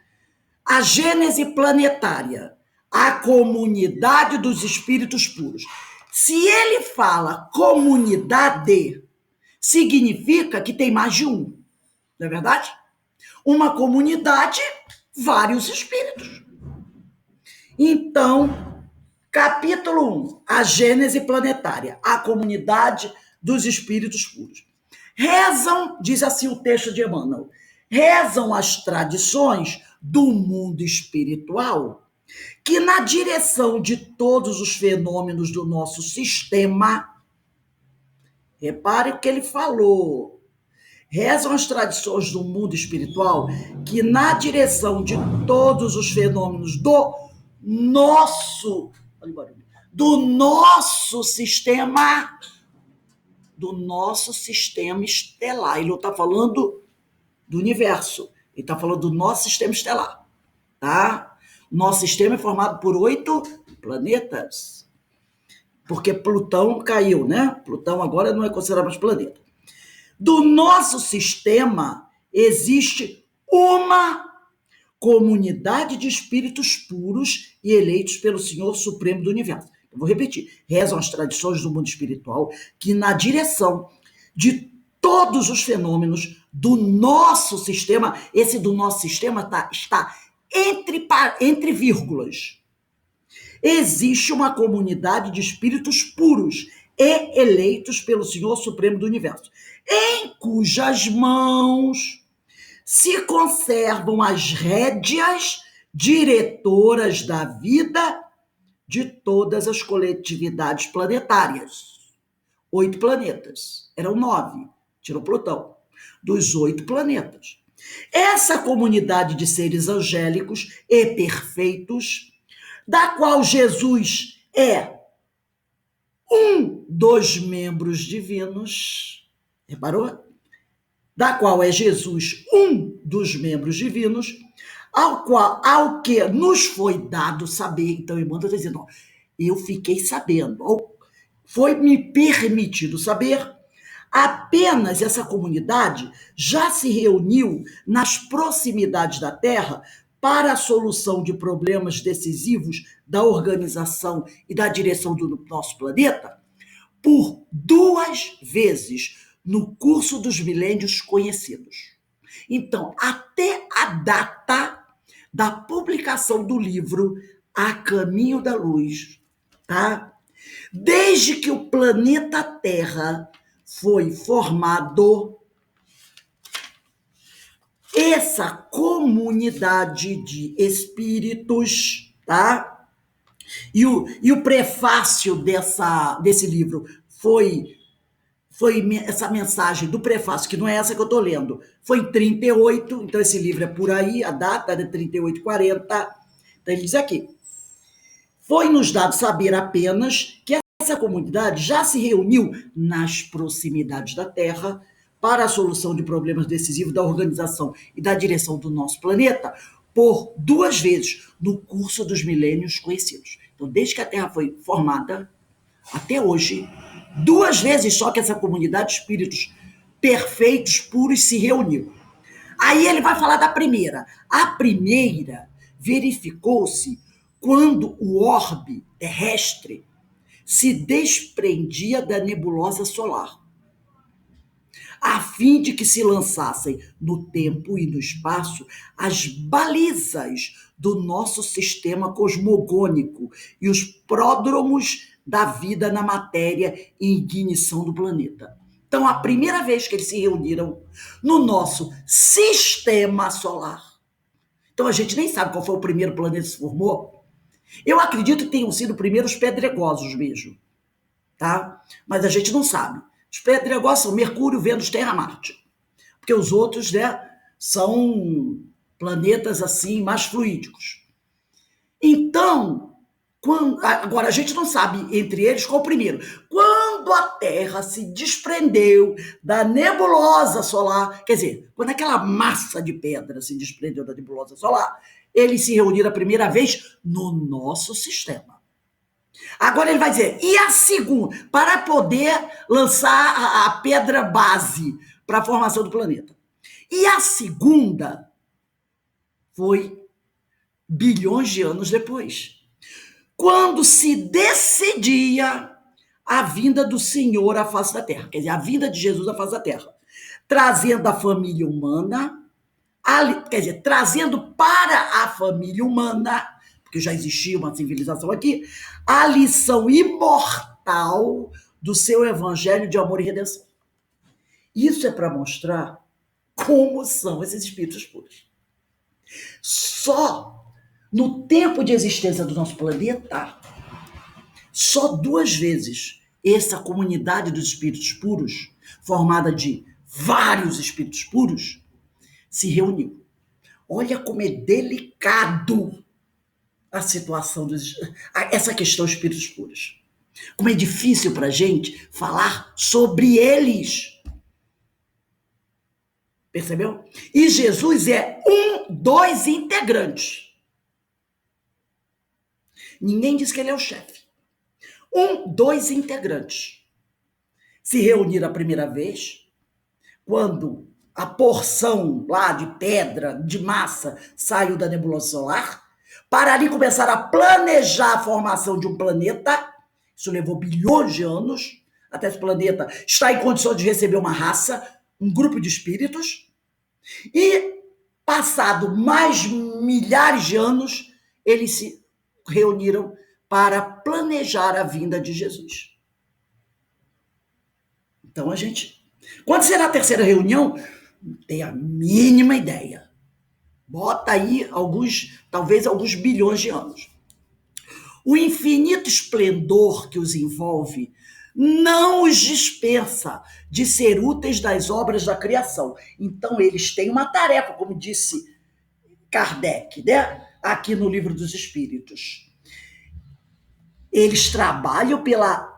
a gênese planetária, a comunidade dos espíritos puros. Se ele fala comunidade, significa que tem mais de um, não é verdade? Uma comunidade, vários espíritos. Então, capítulo 1, a gênese planetária, a comunidade dos espíritos puros. Rezam, diz assim o texto de Emmanuel, rezam as tradições do mundo espiritual que na direção de todos os fenômenos do nosso sistema, repare o que ele falou, rezam as tradições do mundo espiritual que na direção de todos os fenômenos do nosso sistema, do nosso sistema estelar. Ele não está falando do universo, ele está falando do nosso sistema estelar, tá? Nosso sistema é formado por 8 planetas, porque Plutão caiu, né? Plutão agora não é considerado mais planeta. Do nosso sistema existe uma comunidade de espíritos puros e eleitos pelo Senhor Supremo do Universo. Eu vou repetir. Rezam as tradições do mundo espiritual que na direção de todos os fenômenos do nosso sistema, esse do nosso sistema está entre vírgulas. Existe uma comunidade de espíritos puros e eleitos pelo Senhor Supremo do Universo, em cujas mãos se conservam as rédeas diretoras da vida de todas as coletividades planetárias. 8 planetas, eram 9, tirou Plutão, dos 8 planetas. Essa comunidade de seres angélicos e perfeitos, da qual Jesus é um dos membros divinos, reparou? Da qual é Jesus um dos membros divinos, ao que nos foi dado saber. Então, Emmanuel está dizendo, eu fiquei sabendo, foi me permitido saber, apenas essa comunidade já se reuniu nas proximidades da Terra para a solução de problemas decisivos da organização e da direção do nosso planeta por 2 vezes no curso dos milênios conhecidos. Então, até a data da publicação do livro A Caminho da Luz, tá? Desde que o planeta Terra foi formado, essa comunidade de espíritos, tá? E o prefácio desse livro foi essa mensagem do prefácio, que não é essa que eu estou lendo, foi em 38, então esse livro é por aí, a data é de 3840. Então ele diz aqui, foi nos dado saber apenas que essa comunidade já se reuniu nas proximidades da Terra para a solução de problemas decisivos da organização e da direção do nosso planeta por 2 vezes no curso dos milênios conhecidos. Então, desde que a Terra foi formada até hoje, 2 vezes só que essa comunidade de espíritos perfeitos, puros, se reuniu. Aí ele vai falar da primeira. A primeira verificou-se quando o orbe terrestre se desprendia da nebulosa solar, a fim de que se lançassem no tempo e no espaço as balizas do nosso sistema cosmogônico e os pródromos da vida na matéria e ignição do planeta. Então, a primeira vez que eles se reuniram no nosso sistema solar. Então, a gente nem sabe qual foi o primeiro planeta que se formou. Eu acredito que tenham sido primeiro os pedregosos mesmo, tá? Mas a gente não sabe. Os pedregosos são Mercúrio, Vênus, Terra, Marte. Porque os outros, né, são planetas assim mais fluídicos. Então, Agora, a gente não sabe entre eles qual o primeiro. Quando a Terra se desprendeu da nebulosa solar, quer dizer, quando aquela massa de pedra se desprendeu da nebulosa solar, eles se reuniram a primeira vez no nosso sistema. Agora ele vai dizer, e a segunda? Para poder lançar a pedra base para a formação do planeta. E a segunda foi bilhões de anos depois, quando se decidia a vinda do Senhor à face da terra, quer dizer, a vinda de Jesus à face da terra, trazendo a família humana, quer dizer, trazendo para a família humana, porque já existia uma civilização aqui, a lição imortal do seu evangelho de amor e redenção. Isso é para mostrar como são esses espíritos puros. Só no tempo de existência do nosso planeta, só 2 vezes essa comunidade dos espíritos puros, formada de vários espíritos puros, se reuniu. Olha como é delicado a situação essa questão dos espíritos puros. Como é difícil para a gente falar sobre eles. Percebeu? E Jesus é dos integrantes. Ninguém diz que ele é o chefe. Dos integrantes. Se reuniram a primeira vez, quando a porção lá de pedra, de massa, saiu da nebulosa solar, para ali começar a planejar a formação de um planeta. Isso levou bilhões de anos, até esse planeta estar em condições de receber uma raça, um grupo de espíritos. E, passado mais milhares de anos, eles se reuniram para planejar a vinda de Jesus. Então, quando será a terceira reunião? Não tenho a mínima ideia. Bota aí talvez alguns bilhões de anos. O infinito esplendor que os envolve não os dispensa de ser úteis das obras da criação. Então, eles têm uma tarefa, como disse Kardec, né? Aqui no Livro dos Espíritos. Eles trabalham pela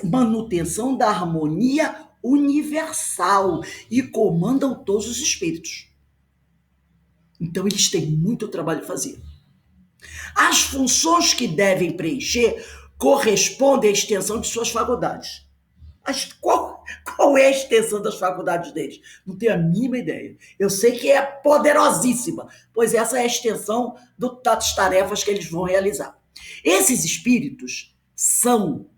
manutenção da harmonia universal e comandam todos os espíritos. Então, eles têm muito trabalho a fazer. As funções que devem preencher correspondem à extensão de suas faculdades. Qual é a extensão das faculdades deles? Não tenho a mínima ideia. Eu sei que é poderosíssima, pois essa é a extensão das tarefas que eles vão realizar. Esses espíritos são,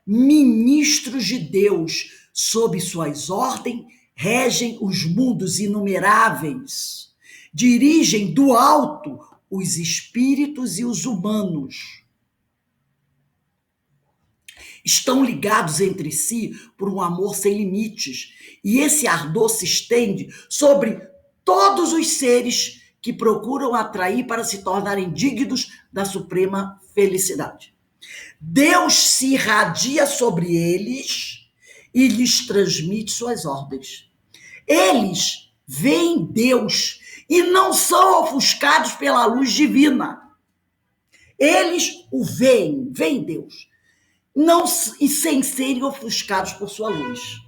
ministros de Deus, sob suas ordens, regem os mundos inumeráveis, dirigem do alto os espíritos e os humanos. Estão ligados entre si por um amor sem limites, e esse ardor se estende sobre todos os seres que procuram atrair para se tornarem dignos da suprema felicidade. Deus se irradia sobre eles e lhes transmite suas ordens. Eles veem Deus e não são ofuscados pela luz divina. Eles o veem Deus, não, e sem serem ofuscados por sua luz.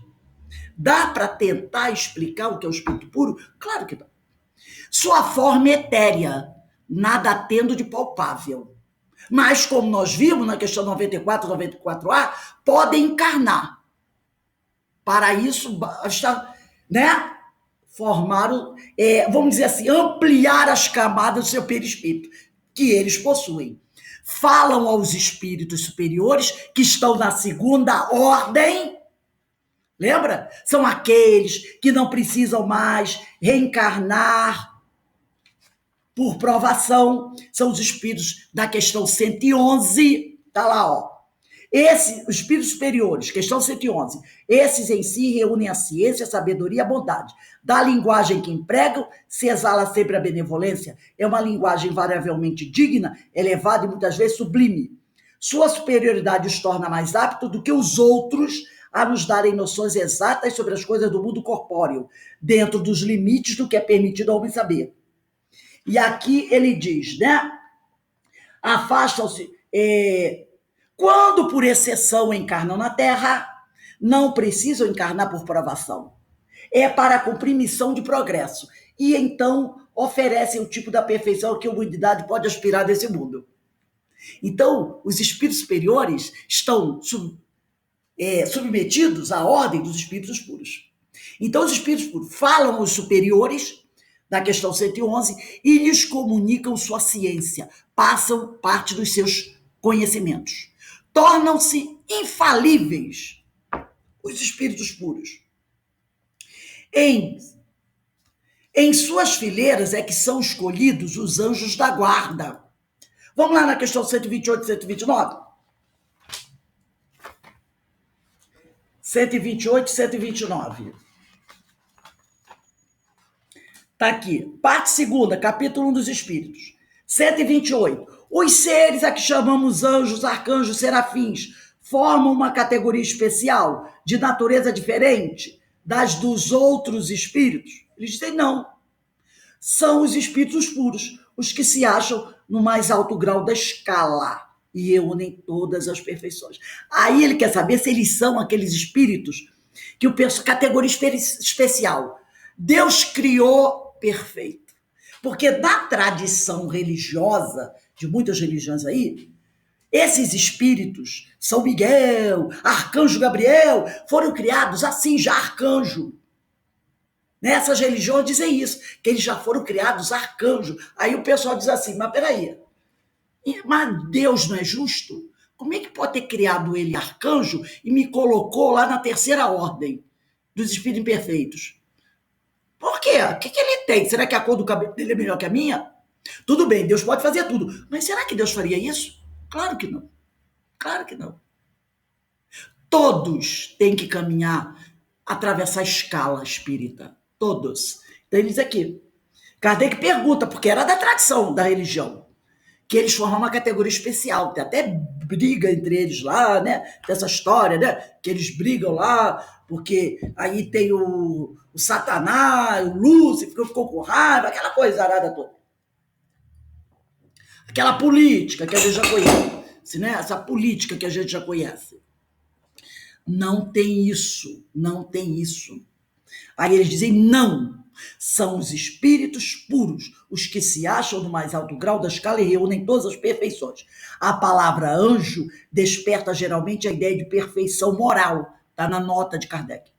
Dá para tentar explicar o que é o espírito puro? Claro que dá. Sua forma etérea, nada tendo de palpável. Mas, como nós vimos na questão 94, 94A, podem encarnar. Para isso, basta, formaram, vamos dizer assim, ampliar as camadas do seu perispírito, que eles possuem. Falam aos espíritos superiores que estão na segunda ordem. Lembra? São aqueles que não precisam mais reencarnar por provação. São os espíritos da questão 111. Está lá, ó. Os espíritos superiores, questão 111, esses em si reúnem a ciência, a sabedoria e a bondade. Da linguagem que empregam, se exala sempre a benevolência. É uma linguagem variavelmente digna, elevada e muitas vezes sublime. Sua superioridade os torna mais aptos do que os outros a nos darem noções exatas sobre as coisas do mundo corpóreo, dentro dos limites do que é permitido ao homem saber. E aqui ele diz, afastam-se. Quando por exceção encarnam na Terra, não precisam encarnar por provação. É para cumprir missão de progresso. E então oferecem o tipo da perfeição que a humanidade pode aspirar nesse mundo. Então, os espíritos superiores estão submetidos à ordem dos espíritos puros. Então, os espíritos puros falam aos superiores, da questão 111, e lhes comunicam sua ciência, passam parte dos seus conhecimentos. Tornam-se infalíveis os espíritos puros. Em suas fileiras é que são escolhidos os anjos da guarda. Vamos lá na questão 128 e 129? 128 e 129. Está aqui. Parte segunda, capítulo 1 dos Espíritos. 128. Os seres a que chamamos anjos, arcanjos, serafins, formam uma categoria especial, de natureza diferente das dos outros espíritos? Eles dizem não. São os espíritos puros, os que se acham no mais alto grau da escala e reúnem todas as perfeições. Aí ele quer saber se eles são aqueles espíritos que o categoria especial. Deus criou perfeito. Porque na tradição religiosa, de muitas religiões aí, esses espíritos, São Miguel, Arcanjo Gabriel, foram criados assim, já arcanjo. Nessas religiões dizem isso, que eles já foram criados arcanjo. Aí o pessoal diz assim, mas peraí, mas Deus não é justo? Como é que pode ter criado ele arcanjo e me colocou lá na terceira ordem dos espíritos imperfeitos? Por quê? O que ele tem? Será que a cor do cabelo dele é melhor que a minha? Tudo bem, Deus pode fazer tudo, mas será que Deus faria isso? Claro que não. Claro que não. Todos têm que caminhar, atravessar a escala espírita. Todos. Então ele diz aqui, Kardec pergunta, porque era da tradição da religião, que eles formam uma categoria especial, tem até briga entre eles lá, né? Dessa história, né? Que eles brigam lá, porque aí tem o Satanás, o Lúcifer, que ficou com raiva, aquela coisa arada toda. Aquela política que a gente já conhece, né? Essa política que a gente já conhece. Não tem isso, não tem isso. Aí eles dizem não. São os espíritos puros, os que se acham no mais alto grau da escala e reúnem todas as perfeições. A palavra anjo desperta geralmente a ideia de perfeição moral, está na nota de Kardec.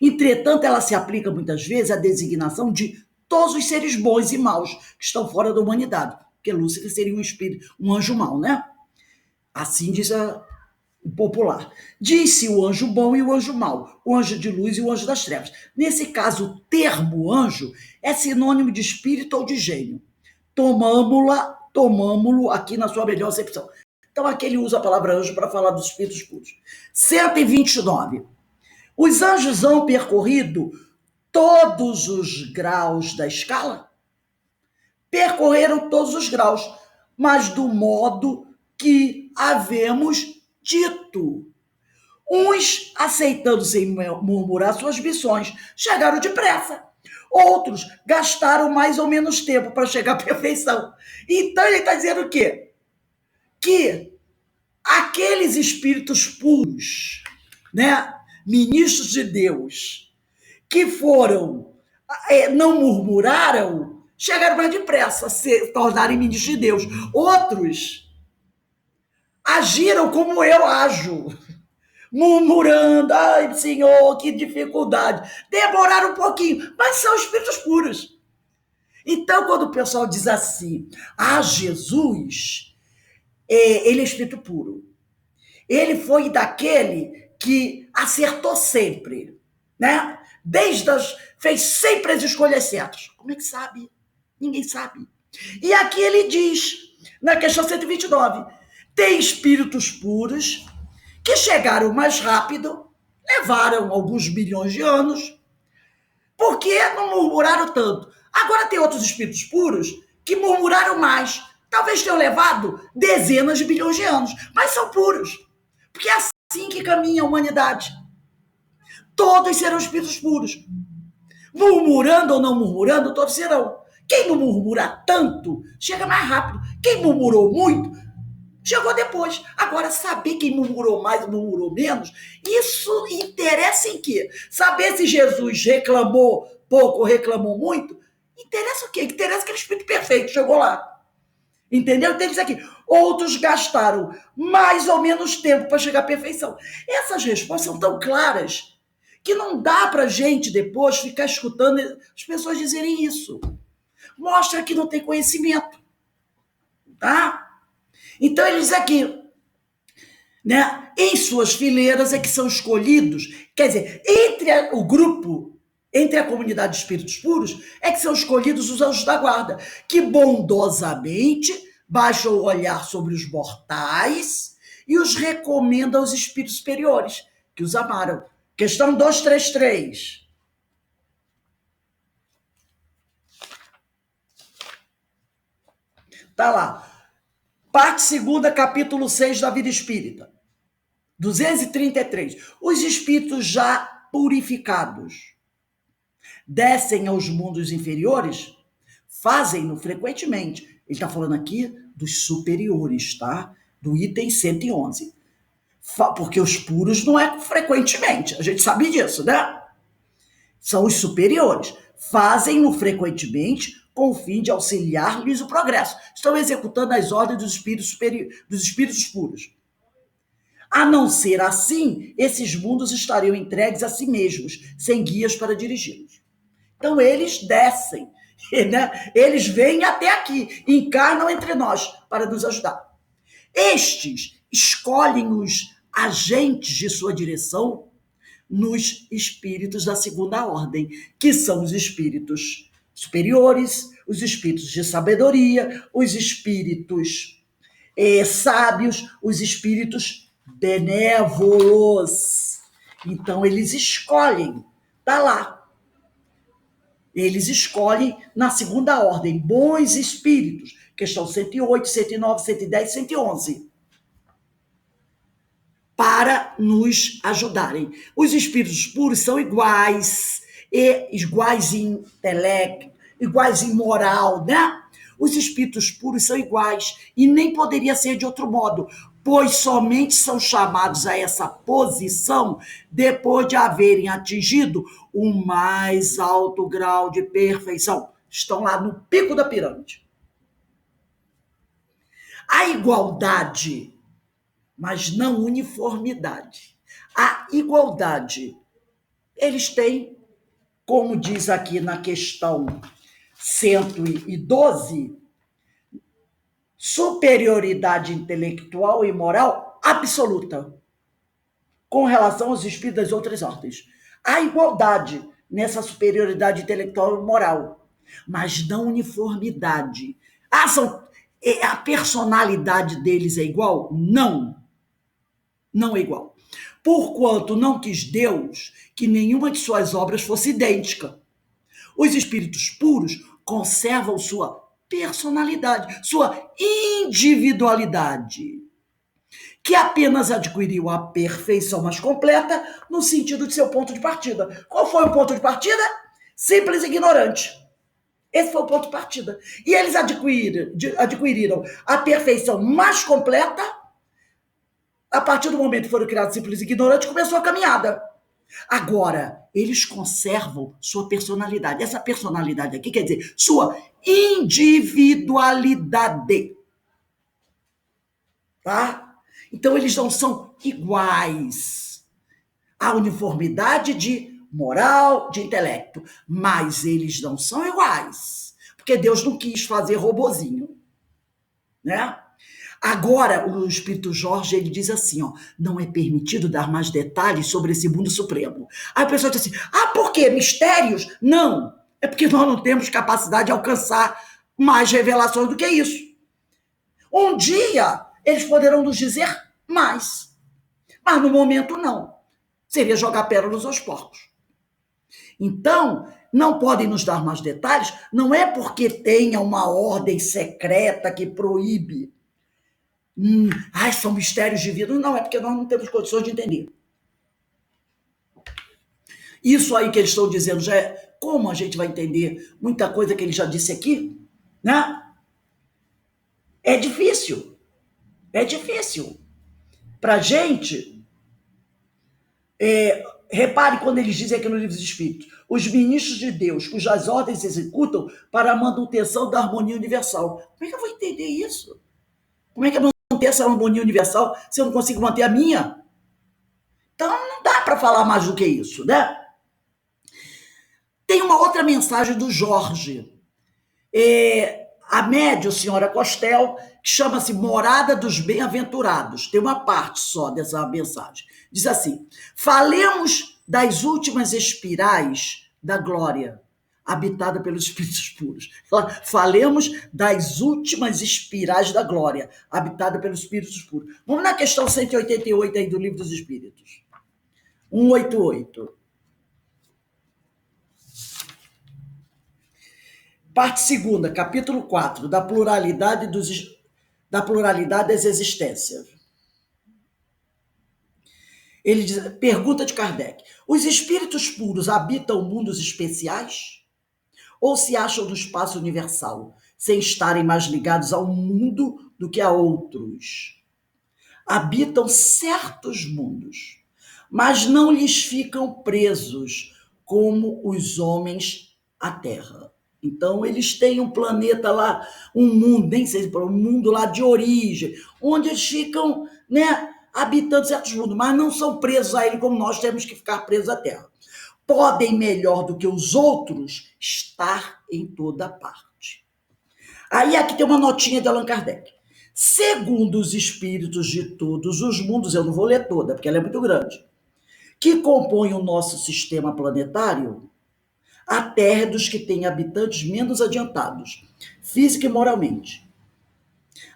Entretanto, ela se aplica muitas vezes à designação de todos os seres bons e maus que estão fora da humanidade, porque Lúcifer seria um espírito, um anjo mau, né? Assim diz o popular. Diz-se o anjo bom e o anjo mau, o anjo de luz e o anjo das trevas. Nesse caso, o termo anjo é sinônimo de espírito ou de gênio. Tomamo-lo aqui na sua melhor acepção. Então, aqui ele usa a palavra anjo para falar dos espíritos puros. 129. Os anjos hão percorrido todos os graus da escala? Percorreram todos os graus, mas do modo que havemos dito. Uns, aceitando sem murmurar suas missões, chegaram depressa. Outros gastaram mais ou menos tempo para chegar à perfeição. Então ele está dizendo o quê? Que aqueles espíritos puros, né, ministros de Deus, que foram, não murmuraram, chegaram mais depressa a se tornarem ministros de Deus. Outros agiram como eu ajo, murmurando, ai, Senhor, que dificuldade. Demoraram um pouquinho, mas são espíritos puros. Então, quando o pessoal diz assim, Jesus, ele é espírito puro. Ele foi daquele que acertou sempre, né? Fez sempre as escolhas certas. Como é que sabe? Ninguém sabe. E aqui ele diz, na questão 129, tem espíritos puros que chegaram mais rápido, levaram alguns bilhões de anos, porque não murmuraram tanto. Agora tem outros espíritos puros que murmuraram mais. Talvez tenham levado dezenas de bilhões de anos, mas são puros. Porque é assim que caminha a humanidade. Todos serão espíritos puros. Murmurando ou não murmurando, todos serão. Quem não murmura tanto, chega mais rápido. Quem murmurou muito, chegou depois. Agora, saber quem murmurou mais, murmurou menos, isso interessa em quê? Saber se Jesus reclamou pouco ou reclamou muito, interessa o quê? Interessa aquele Espírito perfeito, chegou lá. Entendeu? Tem isso aqui. Outros gastaram mais ou menos tempo para chegar à perfeição. Essas respostas são tão claras que não dá para gente depois ficar escutando as pessoas dizerem isso. Mostra que não tem conhecimento. Tá? Então ele diz aqui, né? Em suas fileiras é que são escolhidos, quer dizer, entre o grupo, entre a comunidade de espíritos puros, é que são escolhidos os anjos da guarda, que bondosamente baixam o olhar sobre os mortais e os recomendam aos espíritos superiores, que os amaram. Questão 233. Tá lá. Parte segunda, capítulo 6 da vida espírita. 233. Os espíritos já purificados descem aos mundos inferiores? Fazem-no frequentemente. Ele está falando aqui dos superiores, tá? Do item 111. Porque os puros não é frequentemente. A gente sabe disso, né? São os superiores. Fazem-no frequentemente com o fim de auxiliar-lhes o progresso. Estão executando as ordens dos espíritos puros. A não ser assim, esses mundos estariam entregues a si mesmos, sem guias para dirigi-los. Então, eles descem, né? Eles vêm até aqui, encarnam entre nós para nos ajudar. Estes escolhem os agentes de sua direção nos espíritos da segunda ordem, que são os espíritos superiores, os espíritos de sabedoria, os espíritos sábios, os espíritos benévolos. Então, eles escolhem, tá lá. Eles escolhem na segunda ordem, bons espíritos, questão 108, 109, 110, 111, para nos ajudarem. Os espíritos puros são iguais, iguais em intelecto, iguais em moral, né? Os espíritos puros são iguais e nem poderia ser de outro modo, pois somente são chamados a essa posição depois de haverem atingido o mais alto grau de perfeição. Estão lá no pico da pirâmide. A igualdade, mas não uniformidade. A igualdade, eles têm, como diz aqui na questão 112, superioridade intelectual e moral absoluta com relação aos espíritos das outras ordens. Há igualdade nessa superioridade intelectual e moral, mas não uniformidade. A personalidade deles é igual? Não. Não é igual. Porquanto não quis Deus que nenhuma de suas obras fosse idêntica. Os espíritos puros conservam sua personalidade, sua individualidade, que apenas adquiriu a perfeição mais completa no sentido de seu ponto de partida. Qual foi o ponto de partida? Simples e ignorante. Esse foi o ponto de partida. E eles adquiriram a perfeição mais completa a partir do momento que foram criados simples e ignorantes, começou a caminhada. Agora, eles conservam sua personalidade. Essa personalidade aqui quer dizer sua individualidade. Tá? Então, eles não são iguais. Há uniformidade de moral, de intelecto, mas eles não são iguais. Porque Deus não quis fazer robozinho. Né? Agora, o Espírito Jorge, ele diz assim, ó, não é permitido dar mais detalhes sobre esse mundo supremo. Aí a pessoa diz assim, por quê? Mistérios? Não, é porque nós não temos capacidade de alcançar mais revelações do que isso. Um dia, eles poderão nos dizer mais, mas no momento não. Seria jogar pérolas aos porcos. Então, não podem nos dar mais detalhes, não é porque tenha uma ordem secreta que proíbe. São mistérios divinos. Não, é porque nós não temos condições de entender. Isso aí que eles estão dizendo já é como a gente vai entender muita coisa que ele já disse aqui, né? É difícil. É difícil. Para a gente, repare quando eles dizem aqui no livro dos Espíritos, os ministros de Deus, cujas ordens se executam para a manutenção da harmonia universal. Como é que eu vou entender isso? Como é que eu vou manter essa harmonia universal se eu não consigo manter a minha? Então não dá para falar mais do que isso, né? Tem uma outra mensagem do Jorge. A médium, senhora Costel, que chama-se Morada dos Bem-Aventurados. Tem uma parte só dessa mensagem. Diz assim: falemos das últimas espirais da glória, habitada pelos espíritos puros. Falemos das últimas espirais da glória, habitada pelos espíritos puros. Vamos na questão 188 aí do Livro dos Espíritos. 188. Parte segunda, capítulo 4, da pluralidade das existências. Ele diz, pergunta de Kardec: os espíritos puros habitam mundos especiais? Ou se acham no espaço universal, sem estarem mais ligados a um mundo do que a outros? Habitam certos mundos, mas não lhes ficam presos como os homens à Terra. Então, eles têm um planeta lá, um mundo, nem sei se um mundo lá de origem, onde eles ficam, né, habitando certos mundos, mas não são presos a ele como nós temos que ficar presos à Terra. Podem, melhor do que os outros, estar em toda parte. Aí aqui tem uma notinha de Allan Kardec. Segundo os espíritos de todos os mundos, eu não vou ler toda, porque ela é muito grande, que compõem o nosso sistema planetário, a Terra é dos que têm habitantes menos adiantados, física e moralmente.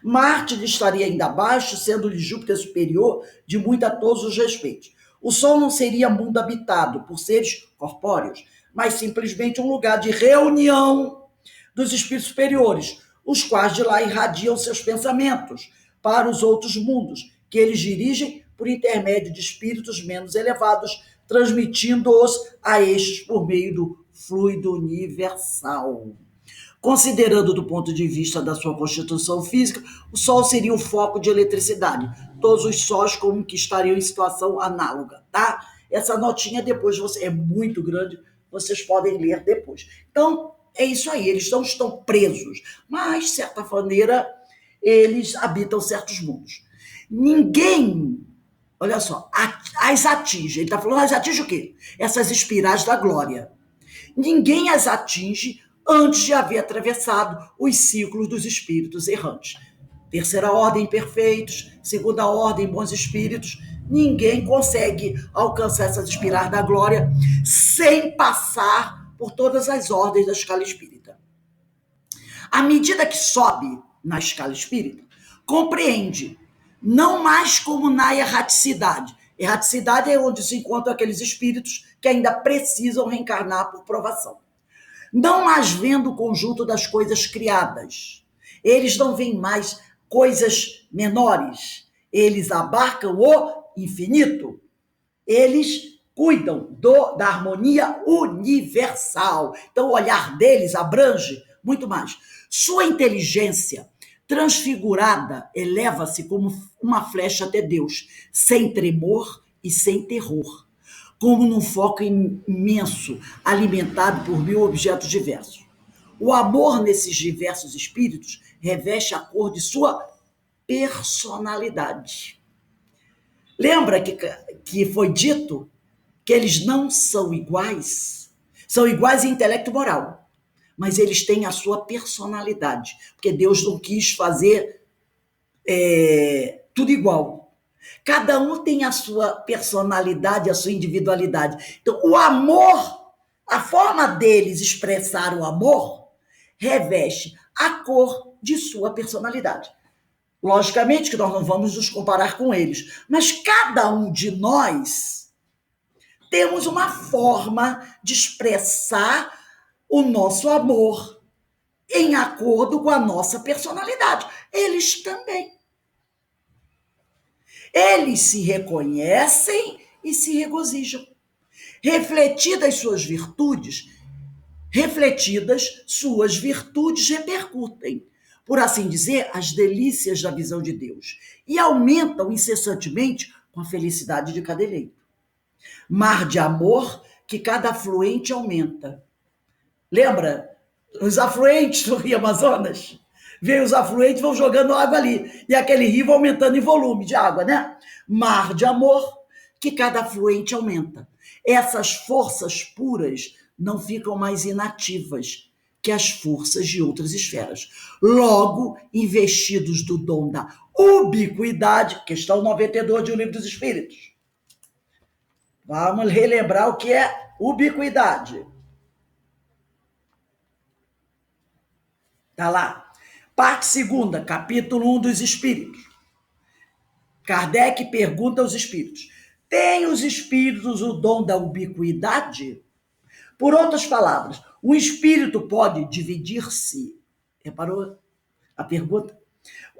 Marte lhe estaria ainda abaixo, sendo-lhe Júpiter superior de muito a todos os respeitos. O Sol não seria mundo habitado por seres corpóreos, mas simplesmente um lugar de reunião dos espíritos superiores, os quais de lá irradiam seus pensamentos para os outros mundos, que eles dirigem por intermédio de espíritos menos elevados, transmitindo-os a estes por meio do fluido universal. Considerando do ponto de vista da sua constituição física, o Sol seria o foco de eletricidade. Todos os sóis como que estariam em situação análoga, tá? Essa notinha depois é muito grande, vocês podem ler depois. Então, é isso aí, eles não estão presos, mas, de certa maneira, eles habitam certos mundos. Ninguém, olha só, as atinge. Ele está falando, as atinge o quê? Essas espirais da glória. Ninguém as atinge antes de haver atravessado os ciclos dos espíritos errantes. Terceira ordem, perfeitos. Segunda ordem, bons espíritos. Ninguém consegue alcançar essas espirais da glória sem passar por todas as ordens da escala espírita. À medida que sobe na escala espírita, compreende não mais como na erraticidade. Erraticidade é onde se encontram aqueles espíritos que ainda precisam reencarnar por provação. Não mais vendo o conjunto das coisas criadas. Eles não veem mais coisas menores. Eles abarcam o infinito. Eles cuidam da harmonia universal. Então, o olhar deles abrange muito mais. Sua inteligência transfigurada eleva-se como uma flecha até Deus, sem tremor e sem terror, como num foco imenso, alimentado por mil objetos diversos. O amor nesses diversos espíritos reveste a cor de sua personalidade. Lembra que foi dito que eles não são iguais? São iguais em intelecto e moral, mas eles têm a sua personalidade, porque Deus não quis fazer tudo igual. Cada um tem a sua personalidade, a sua individualidade. Então, o amor, a forma deles expressar o amor, reveste a cor de sua personalidade. Logicamente que nós não vamos nos comparar com eles, mas cada um de nós temos uma forma de expressar o nosso amor em acordo com a nossa personalidade. Eles também. Eles se reconhecem e se regozijam. Refletidas suas virtudes repercutem, por assim dizer, as delícias da visão de Deus e aumentam incessantemente com a felicidade de cada eleito. Mar de amor que cada afluente aumenta. Lembra? Os afluentes do Rio Amazonas? Vem os afluentes, vão jogando água ali. E aquele rio vai aumentando em volume de água, né? Mar de amor que cada afluente aumenta. Essas forças puras não ficam mais inativas que as forças de outras esferas. Logo, investidos do dom da ubiquidade, questão 92 do Livro dos Espíritos. Vamos relembrar o que é ubiquidade. Está lá. Parte segunda, capítulo 1 dos Espíritos. Kardec pergunta aos espíritos: têm os espíritos o dom da ubiquidade? Por outras palavras, o espírito pode dividir-se? Reparou a pergunta?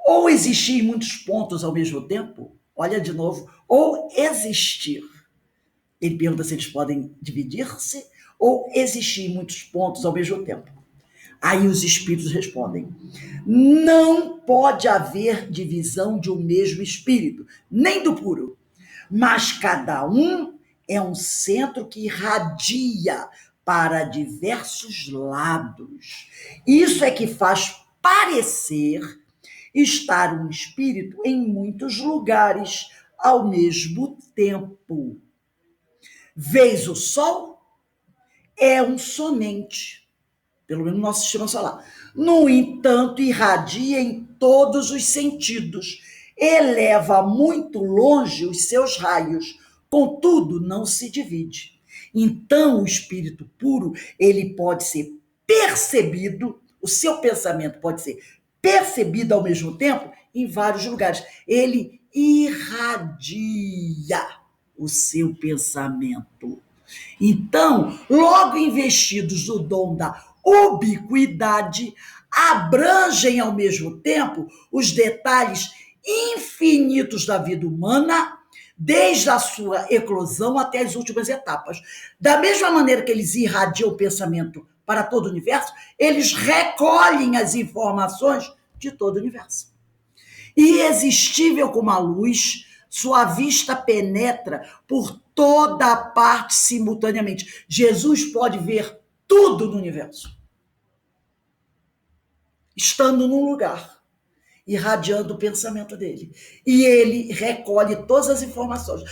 Ou existir em muitos pontos ao mesmo tempo? Olha de novo. Ou existir. Ele pergunta se eles podem dividir-se ou existir em muitos pontos ao mesmo tempo. Aí os espíritos respondem: não pode haver divisão de um mesmo espírito, nem do puro, mas cada um é um centro que irradia para diversos lados. Isso é que faz parecer estar um espírito em muitos lugares ao mesmo tempo. Vês o sol? É um somente, pelo menos no nosso sistema solar. No entanto, irradia em todos os sentidos, eleva muito longe os seus raios, contudo, não se divide. Então, o espírito puro, ele pode ser percebido, o seu pensamento pode ser percebido ao mesmo tempo em vários lugares. Ele irradia o seu pensamento. Então, logo investidos no dom da ubiquidade, abrangem ao mesmo tempo os detalhes infinitos da vida humana, desde a sua eclosão até as últimas etapas. Da mesma maneira que eles irradiam o pensamento para todo o universo, eles recolhem as informações de todo o universo. Irresistível como a luz, sua vista penetra por toda a parte simultaneamente. Jesus pode ver tudo no universo, estando num lugar, irradiando o pensamento dele. E ele recolhe todas as informações.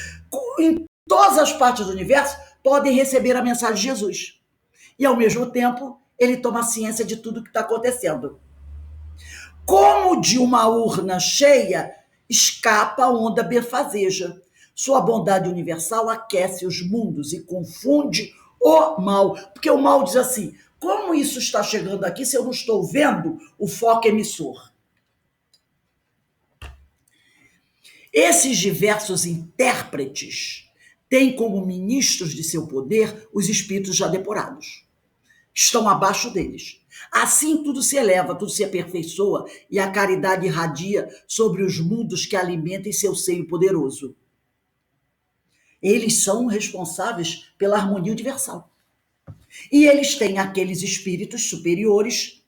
Em todas as partes do universo podem receber a mensagem de Jesus. E, ao mesmo tempo, ele toma ciência de tudo que está acontecendo. Como de uma urna cheia, escapa a onda benfazeja. Sua bondade universal aquece os mundos e confunde o mal. Porque o mal diz assim: como isso está chegando aqui se eu não estou vendo o foco emissor? Esses diversos intérpretes têm como ministros de seu poder os espíritos já depurados. Estão abaixo deles. Assim tudo se eleva, tudo se aperfeiçoa e a caridade irradia sobre os mundos que alimentam seu seio poderoso. Eles são responsáveis pela harmonia universal. E eles têm aqueles espíritos superiores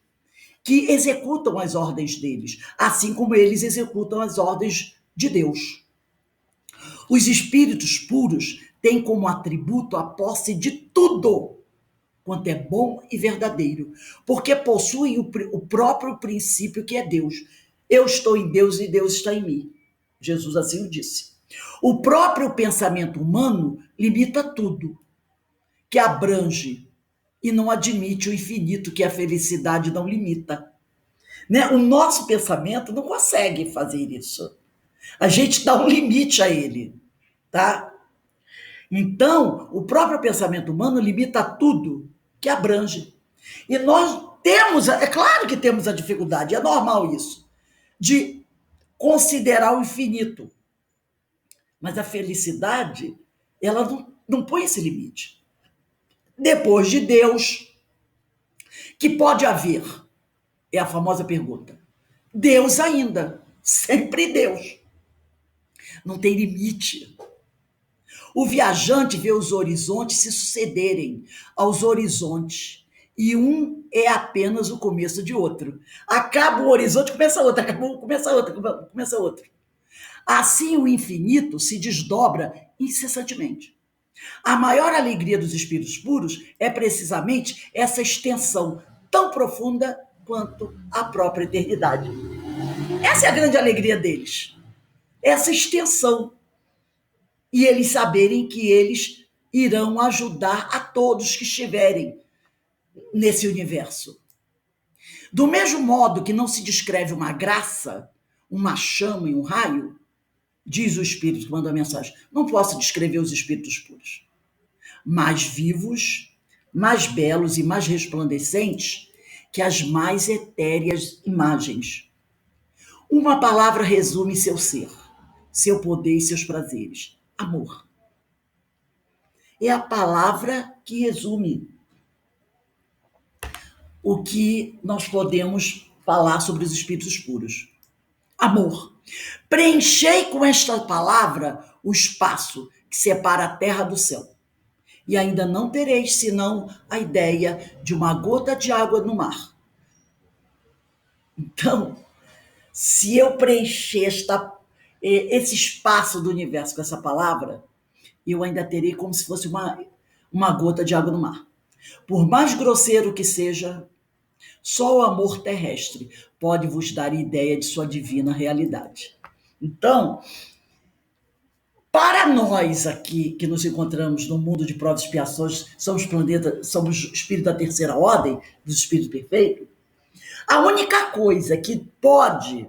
que executam as ordens deles, assim como eles executam as ordens de Deus. Os espíritos puros têm como atributo a posse de tudo quanto é bom e verdadeiro, porque possuem o próprio princípio que é Deus. Eu estou em Deus e Deus está em mim. Jesus assim o disse. O próprio pensamento humano limita tudo, que abrange e não admite o infinito que a felicidade não limita. Né? O nosso pensamento não consegue fazer isso. A gente dá um limite a ele, tá? Então, o próprio pensamento humano limita tudo que abrange. E nós temos, é claro que temos a dificuldade, é normal isso, de considerar o infinito. Mas a felicidade, ela não põe esse limite. Depois de Deus, que pode haver? É a famosa pergunta. Deus ainda, sempre Deus. Não tem limite. O viajante vê os horizontes se sucederem aos horizontes e um é apenas o começo de outro. Acaba o horizonte, começa outro, acabou, começa outro, começa outro. Assim, o infinito se desdobra incessantemente. A maior alegria dos espíritos puros é precisamente essa extensão tão profunda quanto a própria eternidade. Essa é a grande alegria deles, essa extensão. E eles saberem que eles irão ajudar a todos que estiverem nesse universo. Do mesmo modo que não se descreve uma graça, uma chama e um raio, diz o Espírito que manda a mensagem, não posso descrever os espíritos puros. Mais vivos, mais belos e mais resplandecentes que as mais etéreas imagens. Uma palavra resume seu ser, seu poder e seus prazeres: amor. É a palavra que resume o que nós podemos falar sobre os espíritos puros. Amor. Preenchei com esta palavra o espaço que separa a terra do céu. E ainda não tereis senão a ideia de uma gota de água no mar. Então, se eu preencher esse espaço do universo com essa palavra, eu ainda terei como se fosse uma gota de água no mar. Por mais grosseiro que seja, só o amor terrestre pode vos dar ideia de sua divina realidade. Então, para nós aqui que nos encontramos no mundo de provas e expiações, somos espírito da terceira ordem, dos espíritos perfeitos, a única coisa que pode,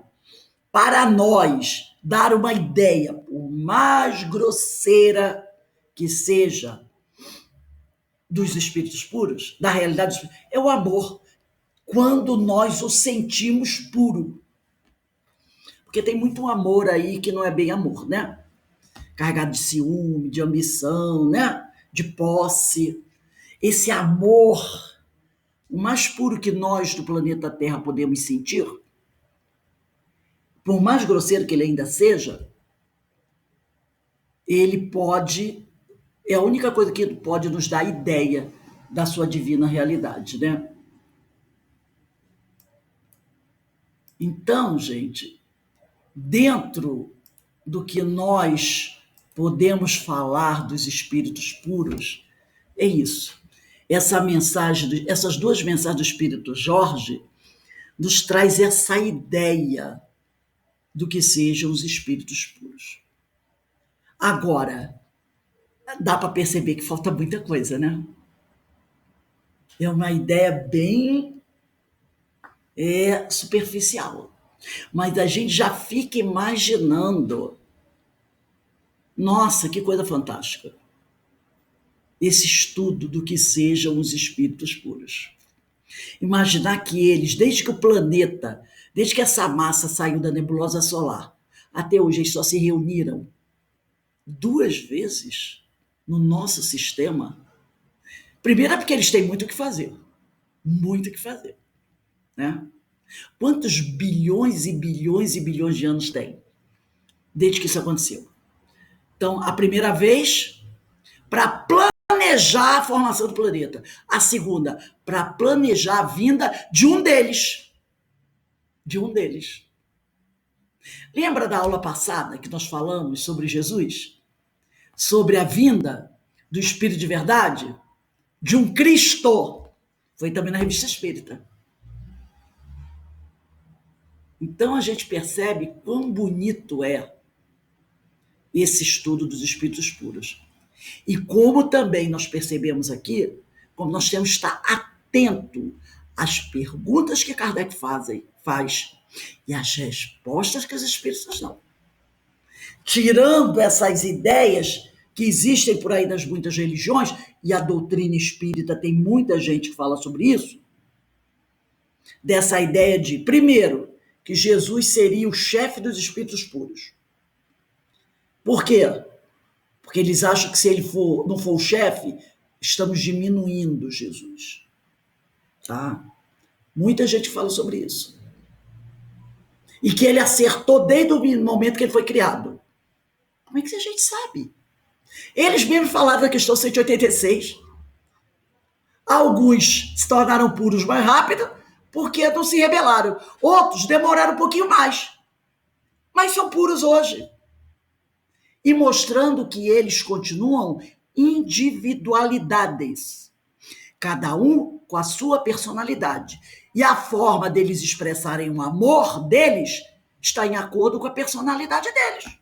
para nós, dar uma ideia, por mais grosseira que seja, dos espíritos puros, da realidade, é o amor, quando nós o sentimos puro. Porque tem muito amor aí que não é bem amor, né? Carregado de ciúme, de ambição, né? De posse. Esse amor, o mais puro que nós do planeta Terra podemos sentir, por mais grosseiro que ele ainda seja, ele pode, é a única coisa que pode nos dar ideia da sua divina realidade, né? Então, gente, dentro do que nós podemos falar dos espíritos puros, é isso. Essas duas mensagens do Espírito Jorge nos traz essa ideia do que sejam os espíritos puros. Agora, dá para perceber que falta muita coisa, né? É uma ideia bem superficial. Mas a gente já fica imaginando. Nossa, que coisa fantástica. Esse estudo do que sejam os espíritos puros. Imaginar que eles, desde que o planeta, desde que essa massa saiu da nebulosa solar, até hoje eles só se reuniram 2 vezes no nosso sistema. Primeiro é porque eles têm muito o que fazer. Muito o que fazer. Né? Quantos bilhões e bilhões e bilhões de anos tem desde que isso aconteceu? Então, a primeira vez, para planejar a formação do planeta. A segunda, para planejar a vinda de um deles. De um deles. Lembra da aula passada que nós falamos sobre Jesus? Sobre a vinda do Espírito de Verdade? De um Cristo. Foi também na Revista Espírita. Então a gente percebe quão bonito é esse estudo dos espíritos puros. E como também nós percebemos aqui, como nós temos que estar atento às perguntas que Kardec faz e às respostas que os espíritos dão. Tirando essas ideias que existem por aí nas muitas religiões, e a doutrina espírita tem muita gente que fala sobre isso, dessa ideia de, primeiro, que Jesus seria o chefe dos espíritos puros. Por quê? Porque eles acham que se ele não for o chefe, estamos diminuindo Jesus. Tá? Muita gente fala sobre isso. E que ele acertou desde o momento que ele foi criado. Como é que a gente sabe? Eles mesmos falaram da questão 186. Alguns se tornaram puros mais rápido porque não se rebelaram. Outros demoraram um pouquinho mais, mas são puros hoje. E mostrando que eles continuam individualidades, cada um com a sua personalidade. E a forma deles expressarem o amor deles está em acordo com a personalidade deles.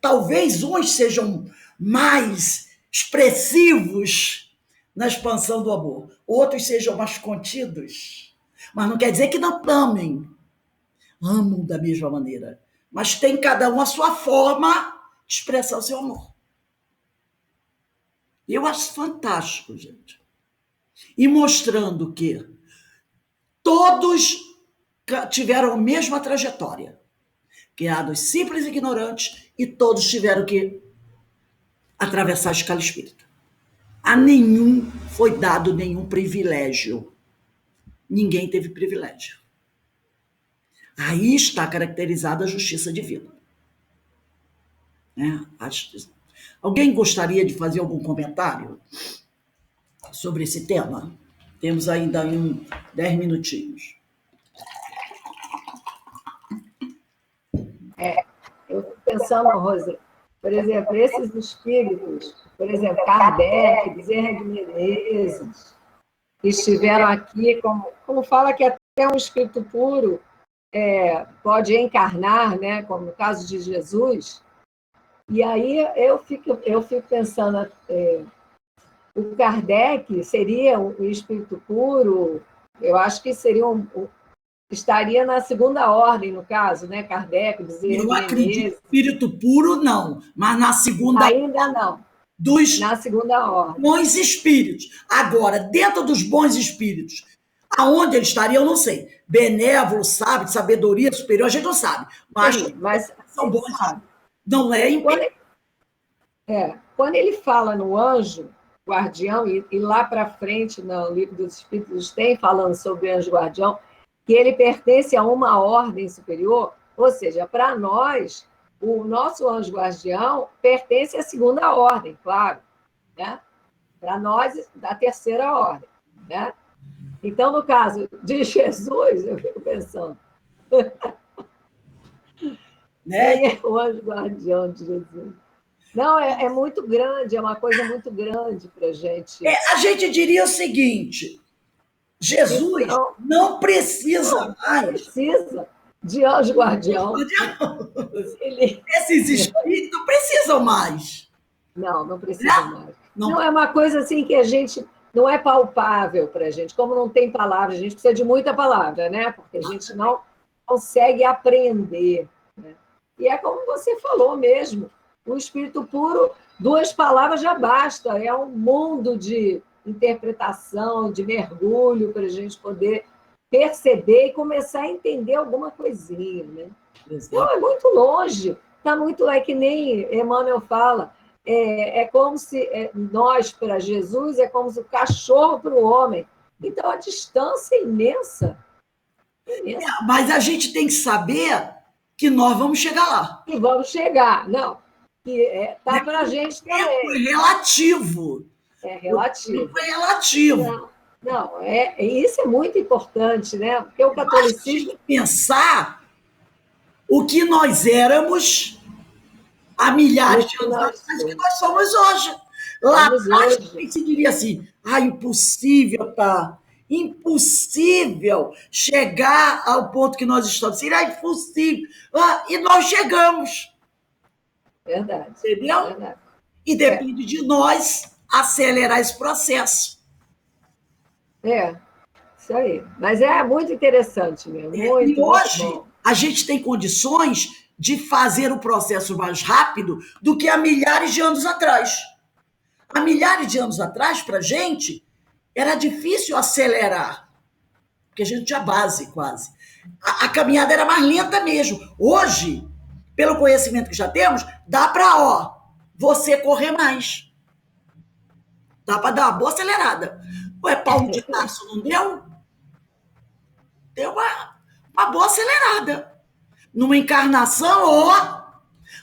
Talvez uns sejam mais expressivos na expansão do amor, outros sejam mais contidos. Mas não quer dizer que não amem. Amam da mesma maneira. Mas tem cada um a sua forma de expressar o seu amor. Eu acho fantástico, gente. E mostrando que todos tiveram a mesma trajetória. Criados simples e ignorantes, e todos tiveram que atravessar a escala espírita. A nenhum foi dado nenhum privilégio. Ninguém teve privilégio. Aí está caracterizada a justiça divina. Alguém gostaria de fazer algum comentário sobre esse tema? Temos ainda 10 minutinhos. Eu estou pensando, Rosa, por exemplo, esses espíritos, por exemplo, Kardec, Bezerra de Menezes, que estiveram aqui, como fala que até um espírito puro pode encarnar, né, como no caso de Jesus. E aí eu fico pensando, o Kardec seria um espírito puro, eu acho que seria estaria na segunda ordem, no caso, né? Kardec, Bezerra de Menezes. Eu acredito espírito puro, não, mas na segunda... Ainda não. Na segunda ordem. Bons espíritos. Agora, dentro dos bons espíritos, aonde eles estariam, eu não sei. Benévolo, sábio, de sabedoria superior, a gente não sabe. Mas são bons. Sabe. Não é impedido. Quando ele fala no anjo guardião, e lá para frente, no livro dos Espíritos, tem falando sobre o anjo guardião, que ele pertence a uma ordem superior, ou seja, para nós, o nosso anjo guardião pertence à segunda ordem, claro, né? Para nós, da terceira ordem, né? Então, no caso de Jesus, eu fico pensando, né? Quem é o anjo guardião de Jesus? Não, é muito grande, é uma coisa muito grande para a gente. A gente diria o seguinte, Jesus não precisa mais de anjo guardião. Esses espíritos não precisam mais. Não precisam mais. Não é uma coisa assim que a gente... Não é palpável para a gente. Como não tem palavra, a gente precisa de muita palavra, né? Porque a gente não consegue aprender. Né? E é como você falou mesmo. O espírito puro, 2 palavras já basta. É um mundo de interpretação, de mergulho, para a gente poder perceber e começar a entender alguma coisinha. Né? Então, é muito longe. Está muito... É que nem Emmanuel fala... É como se nós, para Jesus, é como se o cachorro para o homem. Então, a distância é imensa. Mas a gente tem que saber que nós vamos chegar lá. E vamos chegar. Não, está para a gente também. É relativo. É relativo. É relativo. Não, isso é muito importante, né? Porque o catolicismo... Pensar o que nós éramos... há milhares de anos atrás que nós somos hoje. Lá atrás, se diria assim, impossível, tá? Impossível chegar ao ponto que nós estamos. Seria impossível. E nós chegamos. Verdade. Entendeu? Verdade. E depende de nós acelerar esse processo. Isso aí. Mas é muito interessante mesmo. Muito, e hoje, muito bom. A gente tem condições de fazer o processo mais rápido do que há milhares de anos atrás. Há milhares de anos atrás, para a gente, era difícil acelerar, porque a gente não tinha base quase. A caminhada era mais lenta mesmo. Hoje, pelo conhecimento que já temos, dá para você correr mais. Dá para dar uma boa acelerada. Paulo de Tarso não deu? Deu uma boa acelerada. Numa encarnação,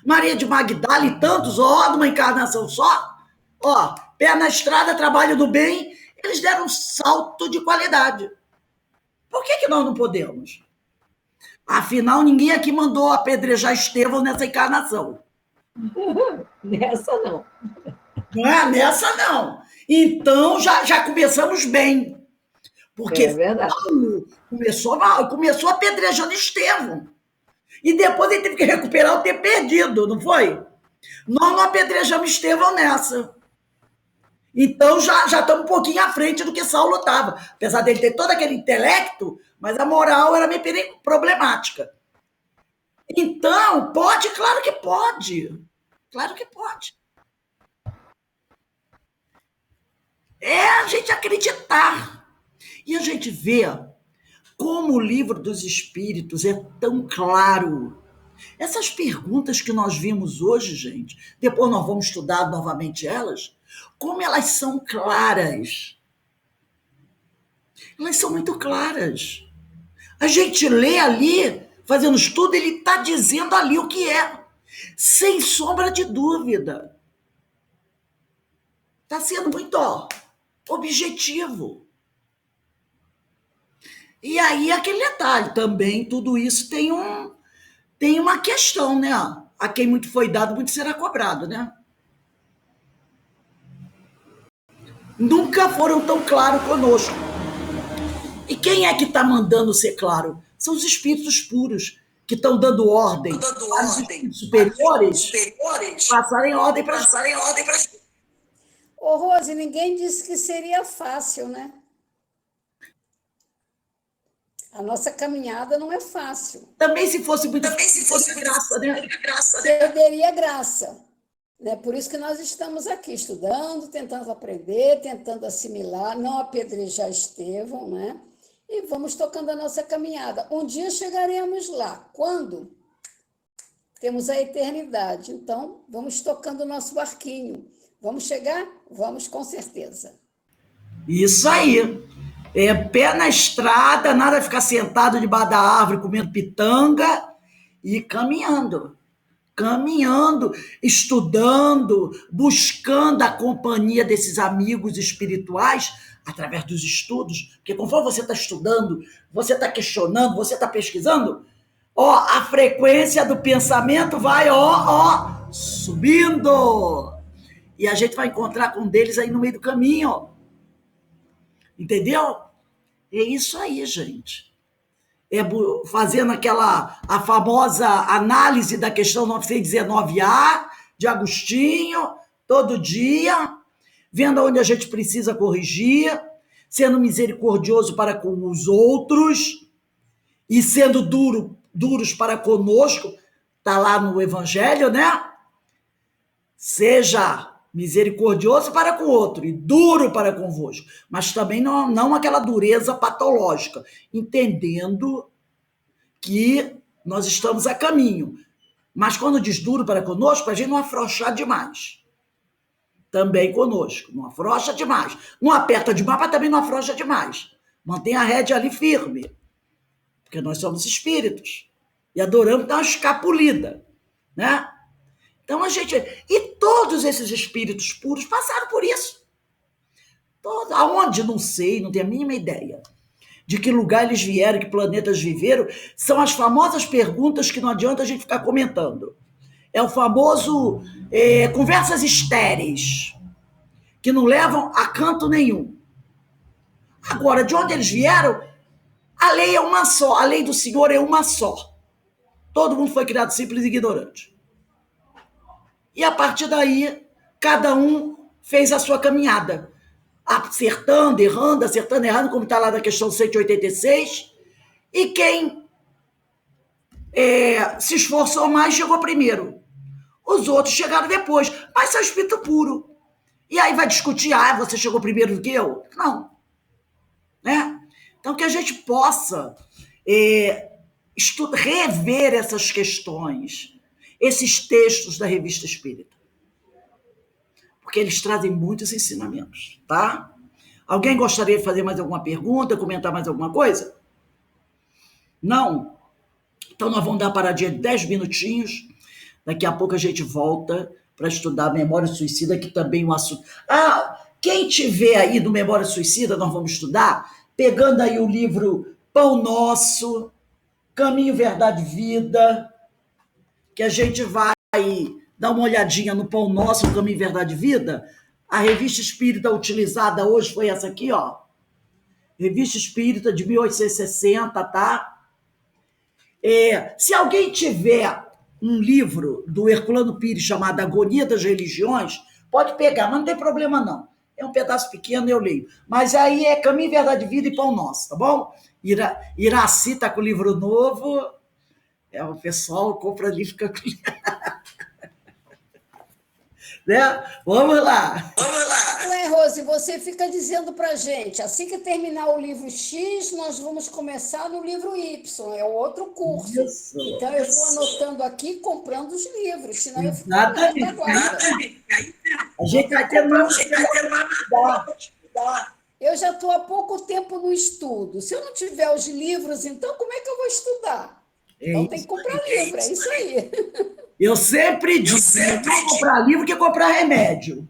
Maria de Magdala e tantos, numa encarnação só, pé na estrada, trabalho do bem, eles deram um salto de qualidade. Por que nós não podemos? Afinal, ninguém aqui mandou apedrejar Estevão nessa encarnação. Nessa não. Não é? Nessa não. Então, já começamos bem. Porque Saulo começou apedrejando Estevão. E depois ele teve que recuperar o tempo perdido, não foi? Nós não apedrejamos Estevão nessa. Então, já estamos um pouquinho à frente do que Saulo estava. Apesar dele ter todo aquele intelecto, mas a moral era meio problemática. Então, pode? Claro que pode. Claro que pode. É a gente acreditar. E a gente vê como o livro dos Espíritos é tão claro. Essas perguntas que nós vimos hoje, gente, depois nós vamos estudar novamente elas, como elas são claras. Elas são muito claras. A gente lê ali, fazendo estudo, ele está dizendo ali o que é, sem sombra de dúvida. Está sendo muito objetivo. E aí, aquele detalhe, também tudo isso tem uma questão, né? A quem muito foi dado, muito será cobrado, né? Nunca foram tão claros conosco. E quem é que está mandando ser claro? São os espíritos puros, que estão dando ordem para os espíritos superiores passarem ordem para a gente. Ô, Rose, ninguém disse que seria fácil, né? A nossa caminhada não é fácil. Também se fosse muito graça, né? Perderia graça. Né? Por isso que nós estamos aqui estudando, tentando aprender, tentando assimilar, não apedrejar Estevão, né? E vamos tocando a nossa caminhada. Um dia chegaremos lá. Quando? Temos a eternidade. Então, vamos tocando o nosso barquinho. Vamos chegar? Vamos, com certeza. Isso aí. É pé na estrada, nada ficar sentado debaixo da árvore comendo pitanga e caminhando, estudando, buscando a companhia desses amigos espirituais através dos estudos, porque conforme você está estudando, você está questionando, você está pesquisando, a frequência do pensamento vai subindo, e a gente vai encontrar com um deles aí no meio do caminho, entendeu? É isso aí, gente. É fazendo a famosa análise da questão 919A de Agostinho, todo dia, vendo onde a gente precisa corrigir, sendo misericordioso para com os outros e sendo duros para conosco, está lá no Evangelho, né? Seja misericordioso para com o outro e duro para convosco, mas também não aquela dureza patológica, entendendo que nós estamos a caminho. Mas quando diz duro para conosco, a gente não afrouxar demais. Também conosco, não afrouxa demais. Não aperta demais, mas também não afrouxa demais. Mantém a rédea ali firme, porque nós somos espíritos e adoramos dar uma escapulida, né? Então e todos esses espíritos puros passaram por isso. Aonde? Não sei, não tenho a mínima ideia. De que lugar eles vieram, que planetas viveram, são as famosas perguntas que não adianta a gente ficar comentando. É o famoso conversas estéreis, que não levam a canto nenhum. Agora, de onde eles vieram, a lei é uma só, a lei do Senhor é uma só. Todo mundo foi criado simples e ignorante. E a partir daí, cada um fez a sua caminhada. Acertando, errando, como está lá na questão 186. E quem se esforçou mais chegou primeiro. Os outros chegaram depois, mas são espírito puro. E aí vai discutir, você chegou primeiro do que eu? Não. Né? Então, que a gente possa rever essas questões, esses textos da Revista Espírita. Porque eles trazem muitos ensinamentos, tá? Alguém gostaria de fazer mais alguma pergunta, comentar mais alguma coisa? Não? Então nós vamos dar uma paradinha de 10 minutinhos. Daqui a pouco a gente volta para estudar a memória suicida, que também é um assunto... Quem tiver aí do Memória Suicida, nós vamos estudar, pegando aí o livro Pão Nosso, Caminho, Verdade, Vida, que a gente vai dar uma olhadinha no Pão Nosso, Caminho, Verdade, Vida. A revista espírita utilizada hoje foi essa aqui, ó. Revista Espírita de 1860, tá? Se alguém tiver um livro do Herculano Pires chamado Agonia das Religiões, pode pegar, mas não tem problema não. É um pedaço pequeno, eu leio. Mas aí é Caminho, Verdade, Vida e Pão Nosso, tá bom? Iraci tá com o livro novo. O pessoal compra ali e fica com... né? Vamos lá. Ué, Rose, você fica dizendo para gente, assim que terminar o livro X, nós vamos começar no livro Y, é o outro curso. Isso. Então, eu vou anotando aqui, comprando os livros, senão eu fico na retaguarda. A gente vai ter mais. Eu já estou há pouco tempo no estudo. Se eu não tiver os livros, então como é que eu vou estudar? Então tem que comprar livro, é isso aí. Eu sempre digo, não comprar livro que comprar remédio.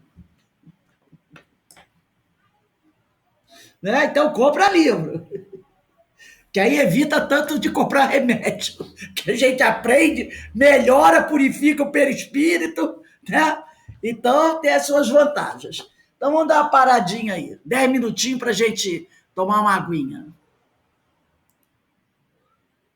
Né? Então compra livro. Que aí evita tanto de comprar remédio. Que a gente aprende, melhora, purifica o perispírito, né? Então tem as suas vantagens. Então vamos dar uma paradinha aí. 10 minutinhos para a gente tomar uma aguinha.